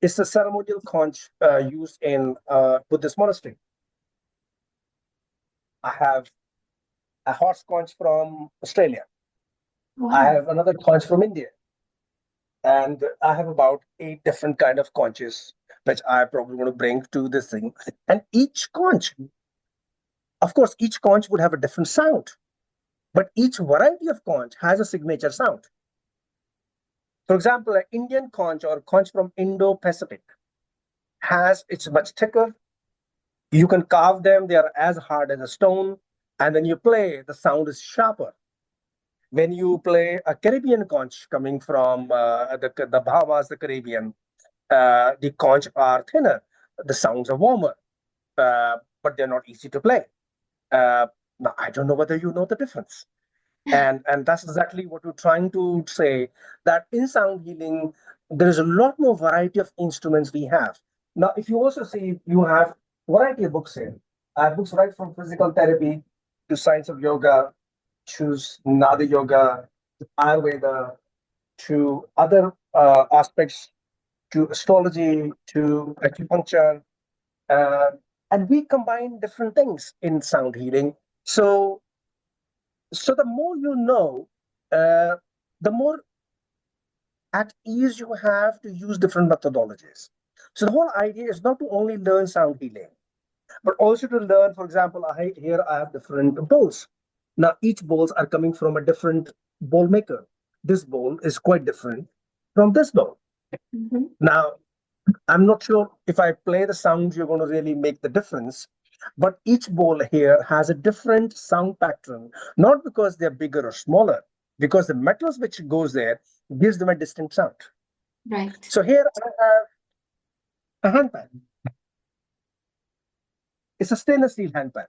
It's a ceremonial conch used in Buddhist monastery. I have a horse conch from Australia. I have another conch from India. And I have about 8 different kind of conches, which I probably want to bring to this thing. And each conch, of course, each conch would have a different sound, but each variety of conch has a signature sound. For example, an Indian conch or conch from Indo-Pacific it's much thicker. You can carve them; they are as hard as a stone. And when you play, the sound is sharper. When you play a Caribbean conch coming from the Bahamas, the Caribbean, the conch are thinner, the sounds are warmer, but they're not easy to play. Now, I don't know whether you know the difference. And that's exactly what we're trying to say, that in sound healing, there is a lot more variety of instruments we have. Now, if you also see, you have variety of books here. I have books right from physical therapy to science of yoga, to Nada yoga, to Ayurveda, to other aspects, to astrology, to acupuncture, uh, and we combine different things in sound healing. So the more you know, the more at ease you have to use different methodologies. So the whole idea is not to only learn sound healing, but also to learn. For example, here I have different bowls. Now each bowls are coming from a different bowl maker. This bowl is quite different from this bowl. Now, I'm not sure if I play the sounds, you're going to really make the difference. But each bowl here has a different sound pattern, not because they're bigger or smaller, because the metals which goes there gives them a distinct sound. Right. So here I have a handpan. It's a stainless steel handpan.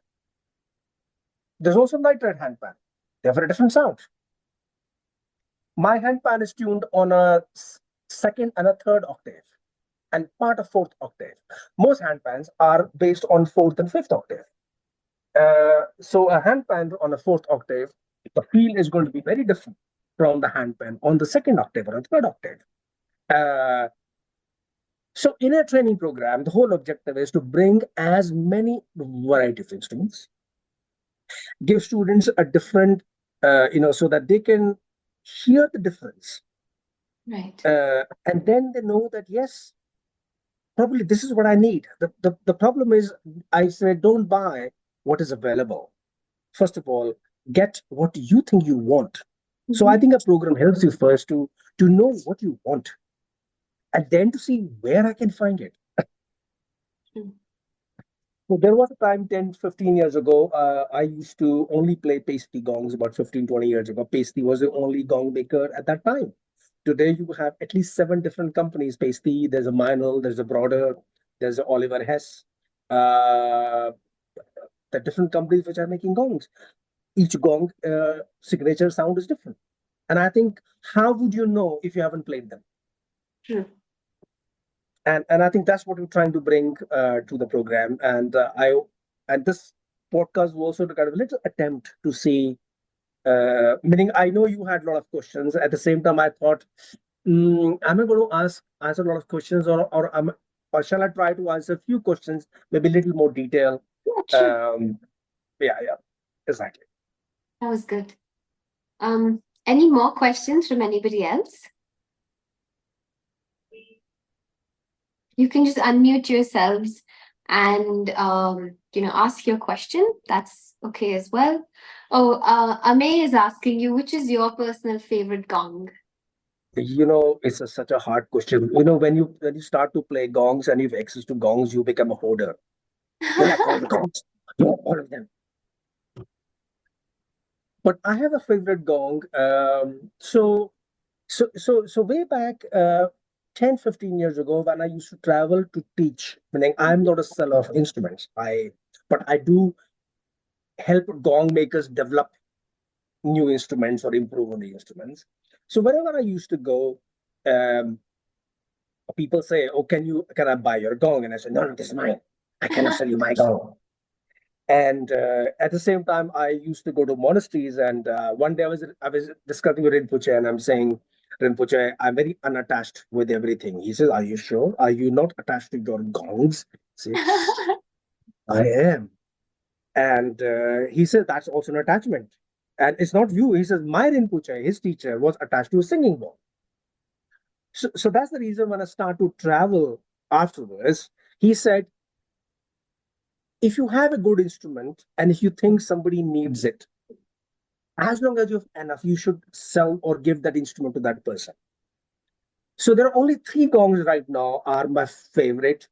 There's also nitride handpan. They have a different sound. My handpan is tuned on a second and a third octave, and part of fourth octave. Most handpans are based on fourth and fifth octave. So a handpan on a fourth octave, the feel is going to be very different from the handpan on the second octave or the third octave. So in a training program, the whole objective is to bring as many variety of instruments, give students a different, so that they can hear the difference. Right. And then they know that, yes, probably this is what I need. The problem is, I say, don't buy what is available. First of all, get what you think you want. So I think a program helps you first to know what you want, and then to see where I can find it. So there was a time 10, 15 years ago, I used to only play pasty gongs about 15, 20 years ago. Pasty was the only gong maker at that time. Today, you have at least 7 different companies. Pasty, there's a Meinl, there's a Broader, there's a Oliver Hess. The different companies which are making gongs. Each gong signature sound is different. And I think, how would you know if you haven't played them? True. And I think that's what we're trying to bring to the program. And this podcast was also kind of a little attempt to see, meaning I know you had a lot of questions. At the same time, I thought, am I going to answer a lot of questions, or shall I try to answer a few questions, maybe a little more detail? Yeah, sure. Yeah, exactly. That was good. Any more questions from anybody else? You can just unmute yourselves and ask your question. That's okay as well. Oh, Amey is asking you, which is your personal favorite gong? It's such a hard question. When you start to play gongs and you have access to gongs, you become a hoarder. You like all the gongs. You want all of them. But I have a favorite gong. So way back 10, 15 years ago, when I used to travel to teach, meaning I'm not a seller of instruments. But I do help gong makers develop new instruments or improve on the instruments. So wherever I used to go, um, people say, "Oh, can I buy your gong?" And I said, "No, no, this is mine. I cannot sell you my gong." And at the same time, I used to go to monasteries. And one day I was discussing with Rinpoche, and I'm saying, "Rinpoche, I'm very unattached with everything." He says, "Are you sure? Are you not attached to your gongs?" I say, "I am." And he says, "That's also an attachment." And it's not you. He says, "My Rinpoche, his teacher, was attached to a singing bowl." So that's the reason when I start to travel afterwards, he said, if you have a good instrument and if you think somebody needs it, as long as you have enough, you should sell or give that instrument to that person. So there are only three gongs right now are my favorite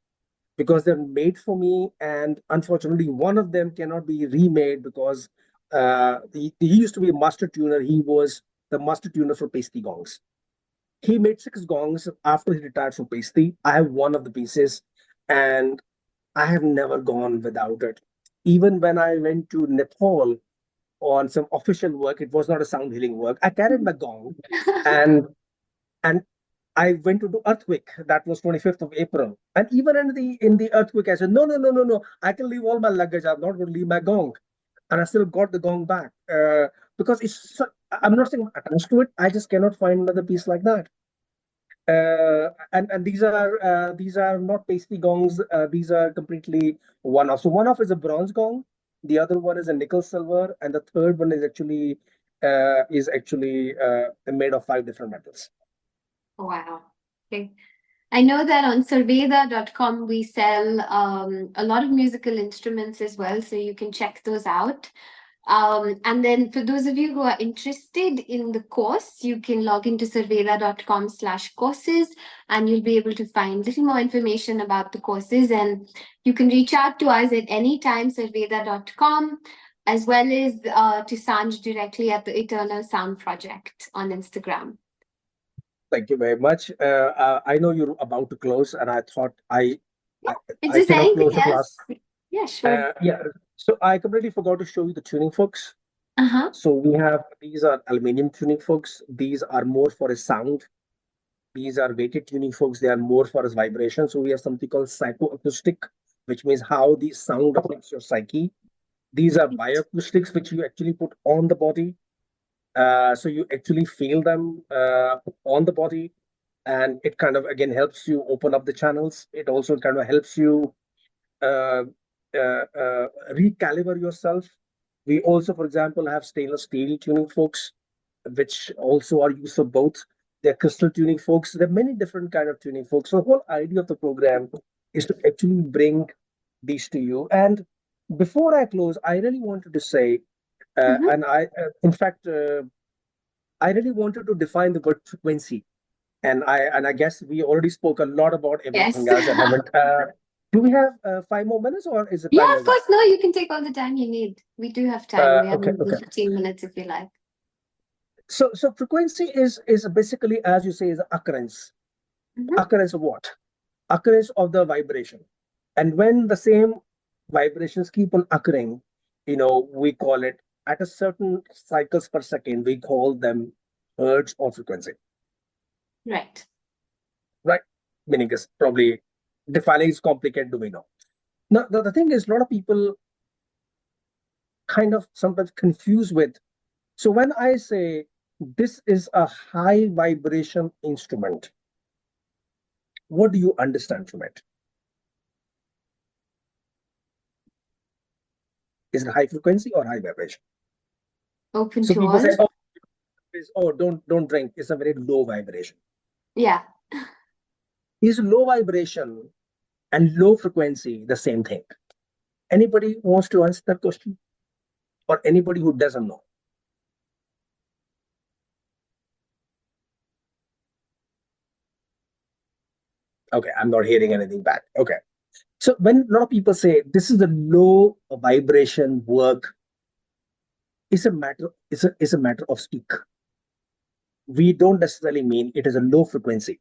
because they're made for me. And unfortunately, one of them cannot be remade because he used to be a master tuner. He was the master tuner for pasty gongs. He made six gongs after he retired from pasty. I have one of the pieces, and I have never gone without it. Even when I went to Nepal on some official work, it was not a sound healing work. I carried my gong, and and I went to do earthquake. That was 25th of April. And even in the earthquake, I said, no, no, no, no, no. I can leave all my luggage. I'm not going to leave my gong. And I still got the gong back because I'm not saying I'm attached to it. I just cannot find another piece like that. And these are not pasty gongs. These are completely one off. So one off is a bronze gong. The other one is a nickel silver, and the third one is actually made of five different metals. Wow. Okay. I know that on Sarveda.com we sell a lot of musical instruments as well, so you can check those out. And then for those of you who are interested in the course, you can log into sarveda.com/courses and you'll be able to find a little more information about the courses. And you can reach out to us at any time, sarveda.com, as well as to Sanj directly at the Eternal Sound Project on Instagram. Thank you very much. I know you're about to close, and I thought I Is I there cannot anything close the else? class. Yeah, sure. Yeah. So I completely forgot to show you the tuning forks. Uh-huh. So we have these are aluminum tuning forks. These are more for a sound. These are weighted tuning forks. They are more for as vibration. So we have something called psychoacoustic, which means how the sound affects your psyche. These are bioacoustics, which you actually put on the body. So you actually feel them on the body, and it kind of again helps you open up the channels. It also kind of helps you uh, recalibrate yourself. We also, for example, have stainless steel tuning forks, which also are used for both. They're crystal tuning forks. There are many different kind of tuning forks. So the whole idea of the program is to actually bring these to you. And before I close, I really wanted to say, Mhm. and in fact, I really wanted to define the word frequency. And I guess we already spoke a lot about Yes. everything else and haven't. Do we have 5 more minutes, or is the Yeah, timer of course. up? No, you can take all the time you need. We do have time. We have Okay, another okay. 15 minutes if you like. So frequency is basically, as you say, is occurrence. Mhm. Occurrence of what? Occurrence of the vibration. And when the same vibrations keep on occurring, we call it at a certain cycles per second. We call them hertz or frequency, Right. right? Meaning is probably defining is complicated. Do we know? Now the thing is, a lot of people kind of sometimes confuse with. So when I say this is a high vibration instrument, what do you understand from it? Is it high frequency or high vibration? Open So to people all. say, oh, don't drink. It's a very low vibration. Yeah. Is low vibration and low frequency the same thing? Anybody wants to answer that question, or anybody who doesn't know? Okay, I'm not hearing anything back. Okay. So when a lot of people say this is a low vibration work, it's a matter of speak. We don't necessarily mean it is a low frequency.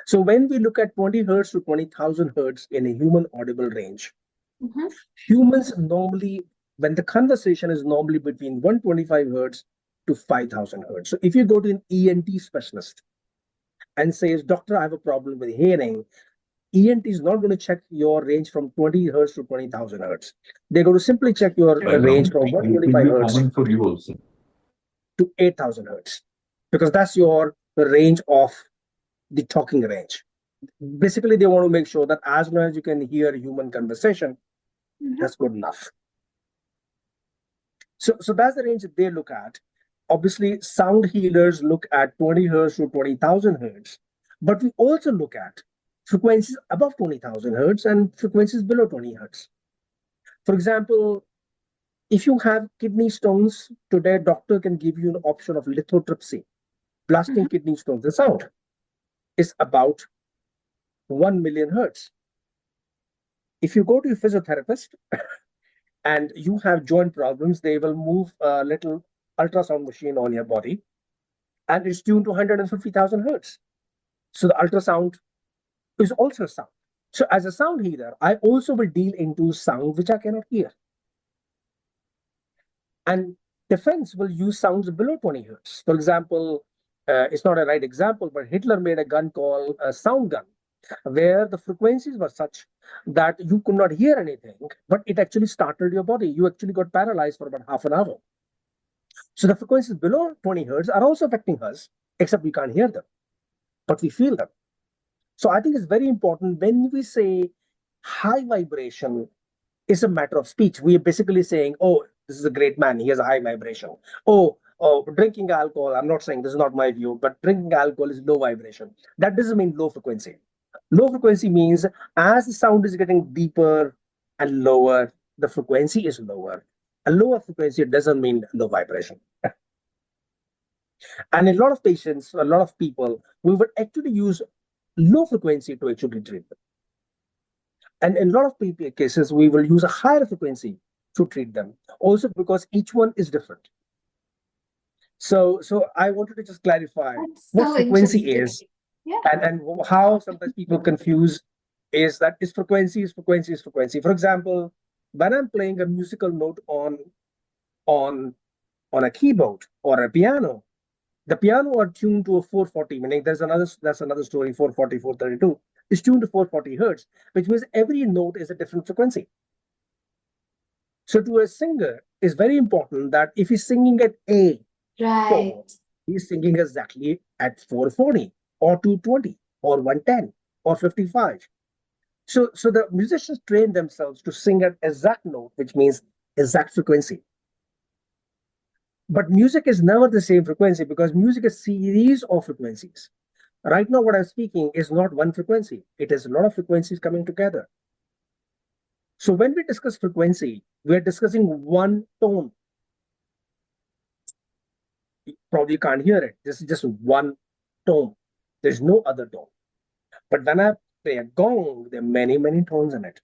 So when we look at 20 hertz to 20,000 hertz in a human audible range, Mhm. humans normally, when the conversation is normally between 125 hertz to 5,000 hertz. So if you go to an ENT specialist and says, doctor, I have a problem with hearing, ENT is not going to check your range from 20 hertz to 20,000 hertz. They're going to simply check your range from 125 hertz for you also. to 8,000 hertz, because that's your range of the talking range. Basically, they want to make sure that as long as you can hear human conversation, Mhm. that's good enough. So that's the range that they look at. Obviously, sound healers look at 20 hertz to 20,000 hertz, but we also look at frequencies above 20,000 hertz and frequencies below 20 hertz. For example, if you have kidney stones, today doctor can give you an option of lithotripsy, blasting kidney stones. The sound is about 1 million hertz. If you go to a physiotherapist and you have joint problems, they will move a little ultrasound machine on your body and it's tuned to 150,000 hertz. So the ultrasound is also sound. So as a sound healer, I also will deal into sound which I cannot hear. And defense will use sounds below 20 hertz. For example, it's not a right example, but Hitler made a gun called a sound gun, where the frequencies were such that you could not hear anything, but it actually startled your body. You actually got paralyzed for about half an hour. So the frequencies below 20 hertz are also affecting us, except we can't hear them, but we feel them. So I think it's very important when we say high vibration is a matter of speech. We are basically saying, oh, this is a great man, he has a high vibration. Oh, drinking alcohol, I'm not saying, this is not my view, but drinking alcohol is low vibration. That doesn't mean low frequency. Low frequency means as the sound is getting deeper and lower, the frequency is lower. A lower frequency doesn't mean low vibration. And a lot of patients, a lot of people, we would actually use low frequency to actually treat them. And in a lot of cases, we will use a higher frequency to treat them, also because each one is different. So I wanted to just clarify That's what so frequency interesting. is, Yeah. and how sometimes people confuse is that is frequency is frequency is frequency. For example, when I'm playing a musical note on a keyboard or a piano, the piano are tuned to a 440, meaning that's another story, 440, 432. It's tuned to 440 hertz, which means every note is a different frequency. So to a singer, it's very important that if he's singing at A Right. tone, he's singing exactly at 440 or 220 or 110 or 55. So the musicians train themselves to sing at exact note, which means exact frequency. But music is never the same frequency because music is a series of frequencies. Right now, what I'm speaking is not one frequency. It is a lot of frequencies coming together. So when we discuss frequency, we're discussing one tone. You probably can't hear it. This is just one tone. There's no other tone. But when I play a gong, there are many, many tones in it.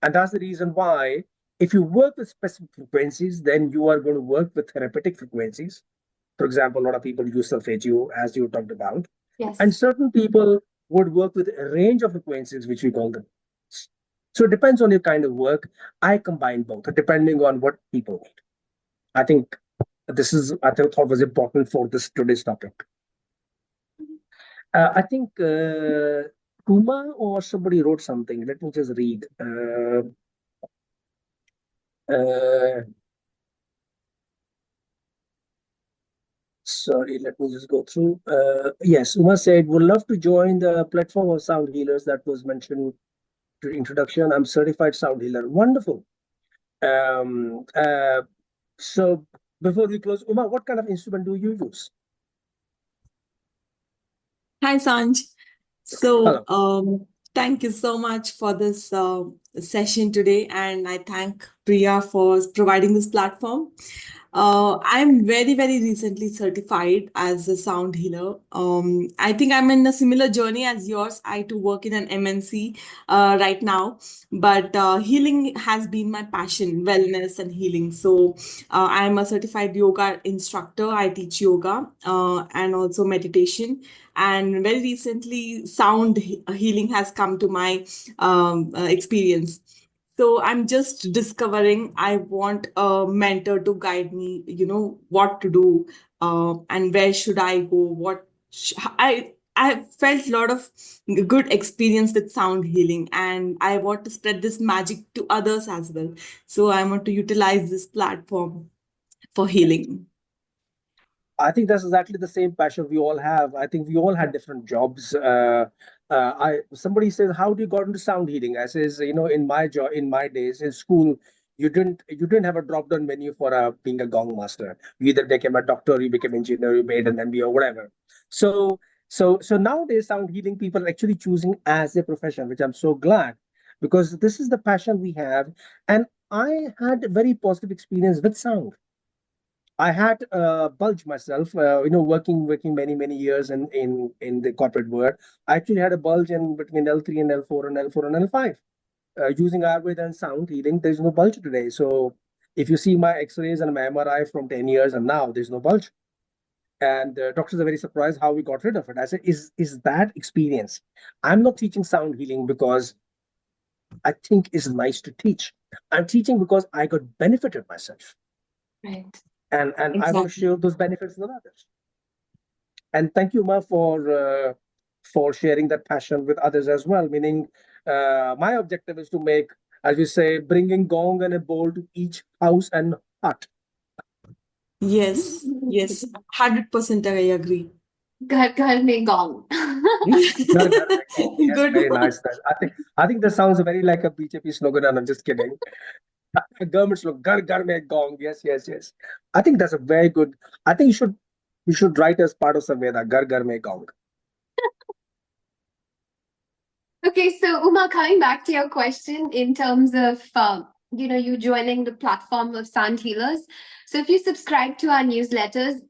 And that's the reason why if you work with specific frequencies, then you are going to work with therapeutic frequencies. For example, a lot of people use solfeggio, as you talked about. Yes. And certain people would work with a range of frequencies, which we call them. So it depends on your kind of work. I combine both, depending on what people need. I think I thought was important for today's topic. I think Kuma or somebody wrote something. Let me just read. Sorry, let me just go through. Yes, Uma said, would love to join the platform of sound healers that was mentioned during introduction. I'm certified sound healer. Wonderful. So before we close, Uma, what kind of instrument do you use? Hi, Sanj. Hello. So, thank you so much for this session today, and I thank Priya for providing this platform. I'm very, very recently certified as a sound healer. I think I'm in a similar journey as yours. I too work in an MNC right now, but healing has been my passion, wellness and healing. So I'm a certified yoga instructor. I teach yoga and also meditation. And very recently, sound healing has come to my experience. So I'm just discovering. I want a mentor to guide me, what to do, and where should I go. I felt a lot of good experience with sound healing, and I want to spread this magic to others as well. So I want to utilize this platform for healing. I think that's exactly the same passion we all have. I think we all had different jobs. I Somebody says, "How do you got into sound healing?" I says, in my job, in my days in school, you didn't have a drop down menu for being a gong master. You either became a doctor, you became engineer, you made an MBA, or whatever. So so nowadays, sound healing people are actually choosing as a profession, which I'm so glad, because this is the passion we have, and I had a very positive experience with sound. I had bulge myself, working many years in the corporate world. I actually had a bulge in between L3 and L4 and L4 and L5. Using Ayurveda and sound healing, there's no bulge today. So if you see my X-rays and my MRI from 10 years and now, there's no bulge. And doctors are very surprised how we got rid of it. I said, is that experience? I'm not teaching sound healing because I think it's nice to teach. I'm teaching because I got benefited myself. Right. And I want to share those benefits with others. And thank you, Ma, for sharing that passion with others as well. Meaning, my objective is to make, as we say, bringing gong and a bowl to each house and hut. Yes, 100% I agree. Ghar ghar mein gong. Ghar ghar mein gong. Yes, Good very one. nice. I think that sounds very like a BJP slogan, and I'm just kidding. Government slogan, ghar ghar mein gong. Yes. I think that's a very good. I think you should write as part of Sarveda, ghar ghar mein gong. Okay, so Uma, coming back to your question in terms of you joining the platform of sound healers. So if you subscribe to our newsletters,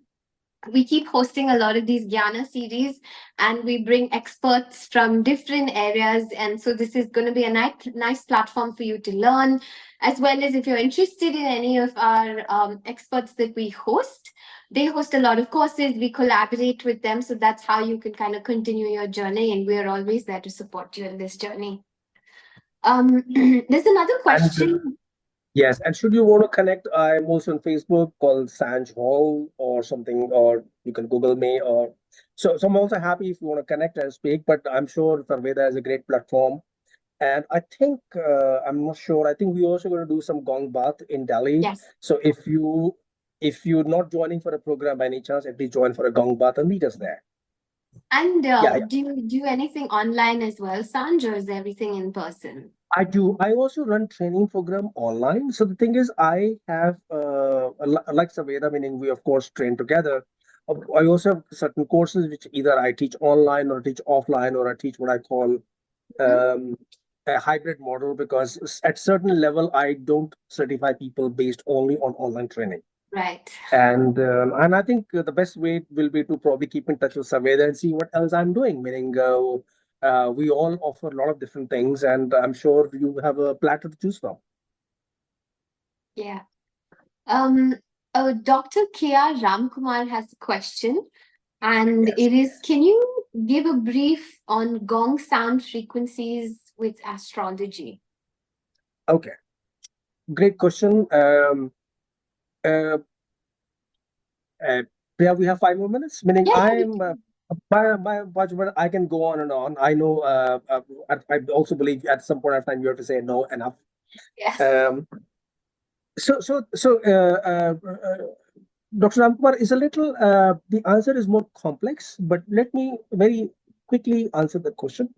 we keep hosting a lot of these Jnana series, and we bring experts from different areas. And so this is going to be a nice platform for you to learn, as well as if you're interested in any of our experts that we host. They host a lot of courses. We collaborate with them. So that's how you can kind of continue your journey. And we're always there to support you in this journey. There's another question. Yes, and should you want to connect, I'm also on Facebook called Sanj Hall or something, or you can Google me. Or so I'm also happy if you want to connect and speak. But I'm sure Sarveda is a great platform, and I think I'm not sure. I think we're also going to do some gong bath in Delhi. Yes. So if you're not joining for a program by any chance, at least join for a gong bath and meet us there. And Yeah. do you do anything online as well, Sanj, or is everything in person? I do. I also run training program online. So the thing is, I have like Saveda, meaning we of course train together. I also have certain courses which either I teach online or teach offline, or I teach what I call um, a hybrid model, because at certain level I don't certify people based only on online training. Right. And I think the best way will be to probably keep in touch with Saveda and see what else I'm doing. Meaning, we all offer a lot of different things, and I'm sure you have a platter to choose from. Yeah. Dr. K.R. Ramkumar has a question, and Yes. it is, can you give a brief on gong sound frequencies with astrology? Okay, great question. Uh, yeah, we have 5 more minutes. Meaning, Yeah, I'm my judgment, I can go on and on. I know. I also believe at some point of time you have to say no, enough. yes. Um, so, Dr. Ramkumar is a little, the answer is more complex, but let me very quickly answer the question.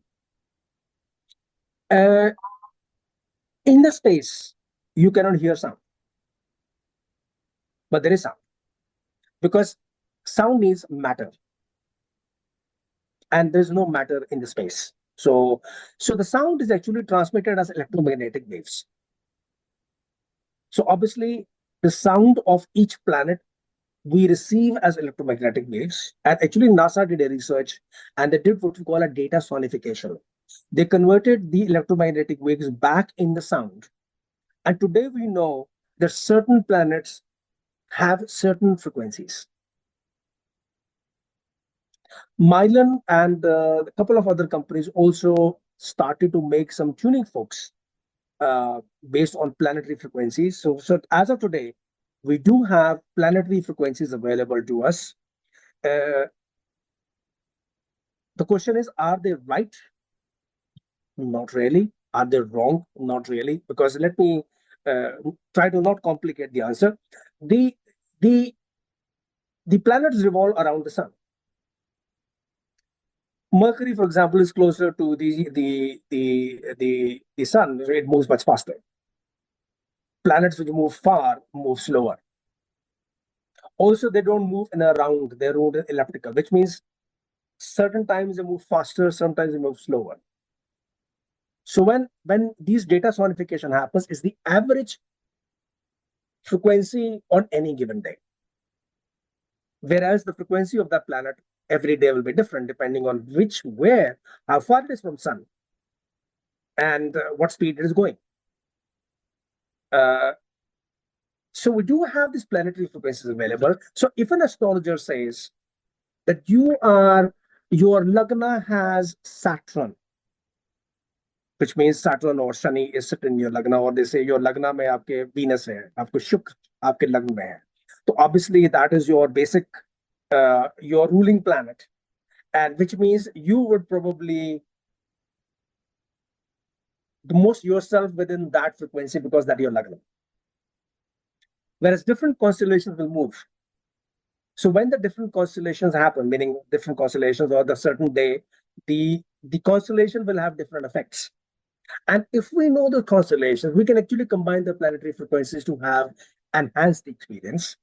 Uh, in the space, you cannot hear sound, but there is sound, because sound needs matter, and there's no matter in the space. So the sound is actually transmitted as electromagnetic waves. So obviously, the sound of each planet we receive as electromagnetic waves. And actually, NASA did a research and they did what we call a data sonification. They converted the electromagnetic waves back in the sound. And today we know that certain planets have certain frequencies. Mylan and a couple of other companies also started to make some tuning forks based on planetary frequencies. So as of today, we do have planetary frequencies available to us. Uh, the question is, are they right? Not really. Are they wrong? Not really. Because let me uh, try to not complicate the answer. The the the planets revolve around the sun. Mercury, for example, is closer to the sun. It moves much faster. Planets which move far move slower. Also, they don't move in a round; they move elliptical, which means certain times they move faster, sometimes they move slower. So when these data sonification happens, is the average frequency on any given day. Whereas the frequency of that planet every day will be different depending on where, how far it is from sun, and what speed it is going. So we do have these planetary frequencies available. So if an astrologer says that your lagna has Saturn, which means Saturn or Shani is sitting in your lagna, or they say your lagna mein aapke Venus hai, aapko Shukra aapke lagna mein hai. So obviously that is your basic, your ruling planet, and which means you would probably the most yourself within that frequency because that your lagna. Whereas different constellations will move. So when the different constellations happen, meaning different constellations or the certain day, the constellation will have different effects. And if we know the constellations, we can actually combine the planetary frequencies to have enhanced the experience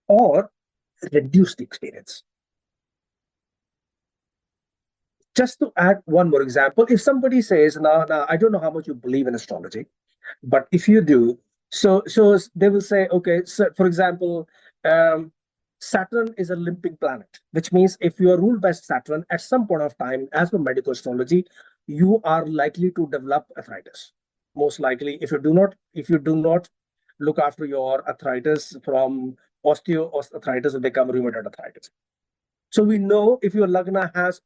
or reduce the experience. Just to add one more example, if somebody says, now I don't know how much you believe in astrology, but if you do, so they will say, okay, so for example, Saturn is a limping planet, which means if you are ruled by Saturn at some point of time, as per medical astrology, you are likely to develop arthritis. Most likely, if you do not look after your arthritis, from osteoarthritis will become rheumatoid arthritis. So we know if your lagna has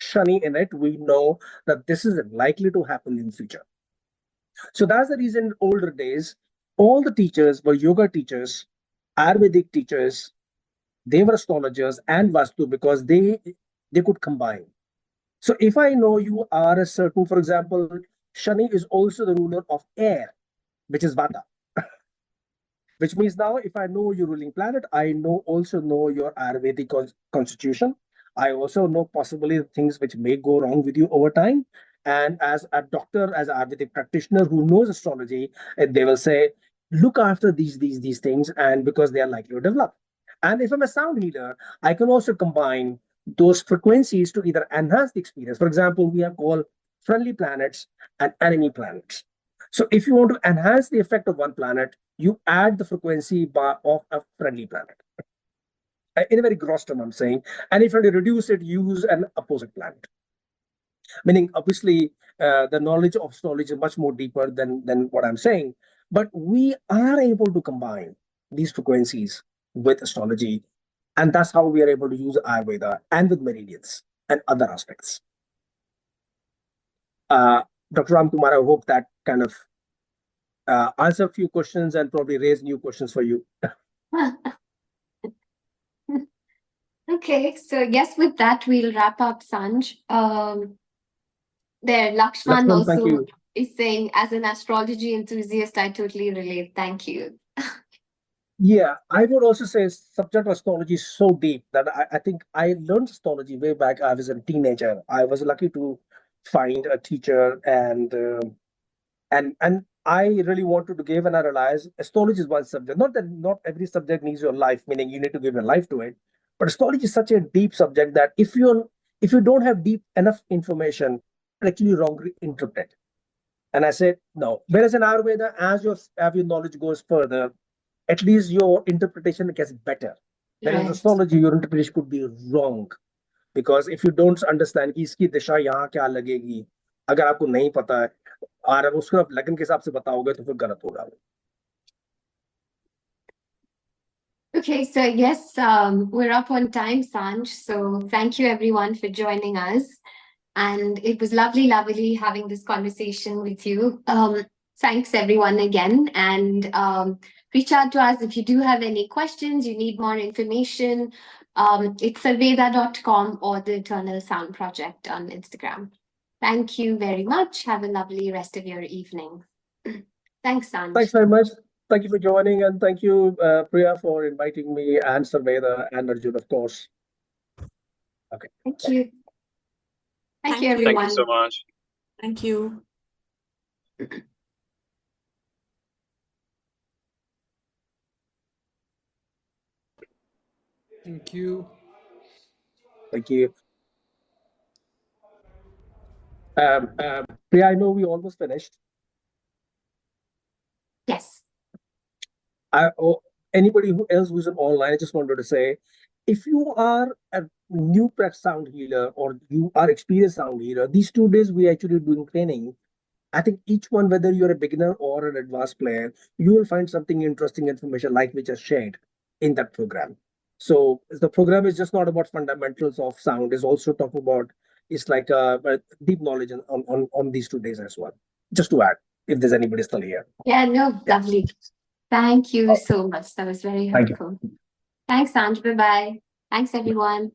Shani in it, we know that this is likely to happen in the future. So that's the reason in older days, all the teachers were yoga teachers, Ayurvedic teachers, they were astrologers and Vastu because they could combine. So if I know you are a certain, for example, Shani is also the ruler of air, which is Vata. Which means now if I know your ruling planet, I also know your Ayurvedic constitution. I also know possibly things which may go wrong with you over time. And as a doctor, as an Ayurvedic practitioner who knows astrology, they will say, look after these things, and because they are likely to develop. And if I'm a sound healer, I can also combine those frequencies to either enhance the experience. For example, we have called friendly planets and enemy planets. So if you want to enhance the effect of one planet, you add the frequency bar of a friendly planet. In a very gross term, I'm saying. And if you want to reduce it, use an opposite planet. Meaning, obviously, the knowledge of astrology is much more deeper than what I'm saying. But we are able to combine these frequencies with astrology. And that's how we are able to use Ayurveda and with meridians and other aspects. Dr. Ramkumar, I hope that kind of answer a few questions and probably raise new questions for you. Okay, so yes, with that, we'll wrap up, Sanj. There, Lakshman Lakshman, thank also you. is saying, as an astrology enthusiast, I totally relate. Thank you. Yeah, I would also say subject of astrology is so deep that I think I learned astrology way back. I was a teenager. I was lucky to find a teacher, and I really wanted to give, and I realized astrology is one subject. Not that not every subject needs your life, meaning you need to give your life to it. But astrology is such a deep subject that if you're if you don't have deep enough information, actually wrongly interpret. And I said, no. Whereas in Ayurveda, as your knowledge goes further, at least your interpretation gets better. Whereas Right. astrology, your interpretation could be wrong. Because if you don't understand कि इसकी दिशा यहाँ क्या लगेगी, अगर आपको नहीं पता है और अब उसको आप लगन के हिसाब से बताओगे तो फिर गलत होगा. Okay, so yes, we're up on time, Sanj. So thank you everyone for joining us. And it was lovely having this conversation with you. Thanks everyone again. And reach out to us if you do have any questions, you need more information. It's sarveda.com or the Eternal Sound Project on Instagram. Thank you very much. Have a lovely rest of your evening. Thanks, Sanj. Thanks very much. Thank you for joining, and thank you, Priya, for inviting me, and Sarveda and Arjun, of course. Okay. Thank you. Thank you, Thank you. everyone. Thank you so much. Thank you. Thank you. Thank you. Priya, I know we almost finished. Yes. Anybody who's online, I just wanted to say, if you are a new press sound healer or you are experienced sound healer, these 2 days we actually doing training. I think each one, whether you're a beginner or an advanced player, you will find something interesting information like we just shared in that program. So the program is just not about fundamentals of sound; it's also talking about it's like a deep knowledge on these 2 days as well. Just to add, if there's anybody still here. Yeah, no, lovely. Thank you so much. That was very Thank you. helpful. Thanks, Sanj. Bye-bye. Thanks, everyone.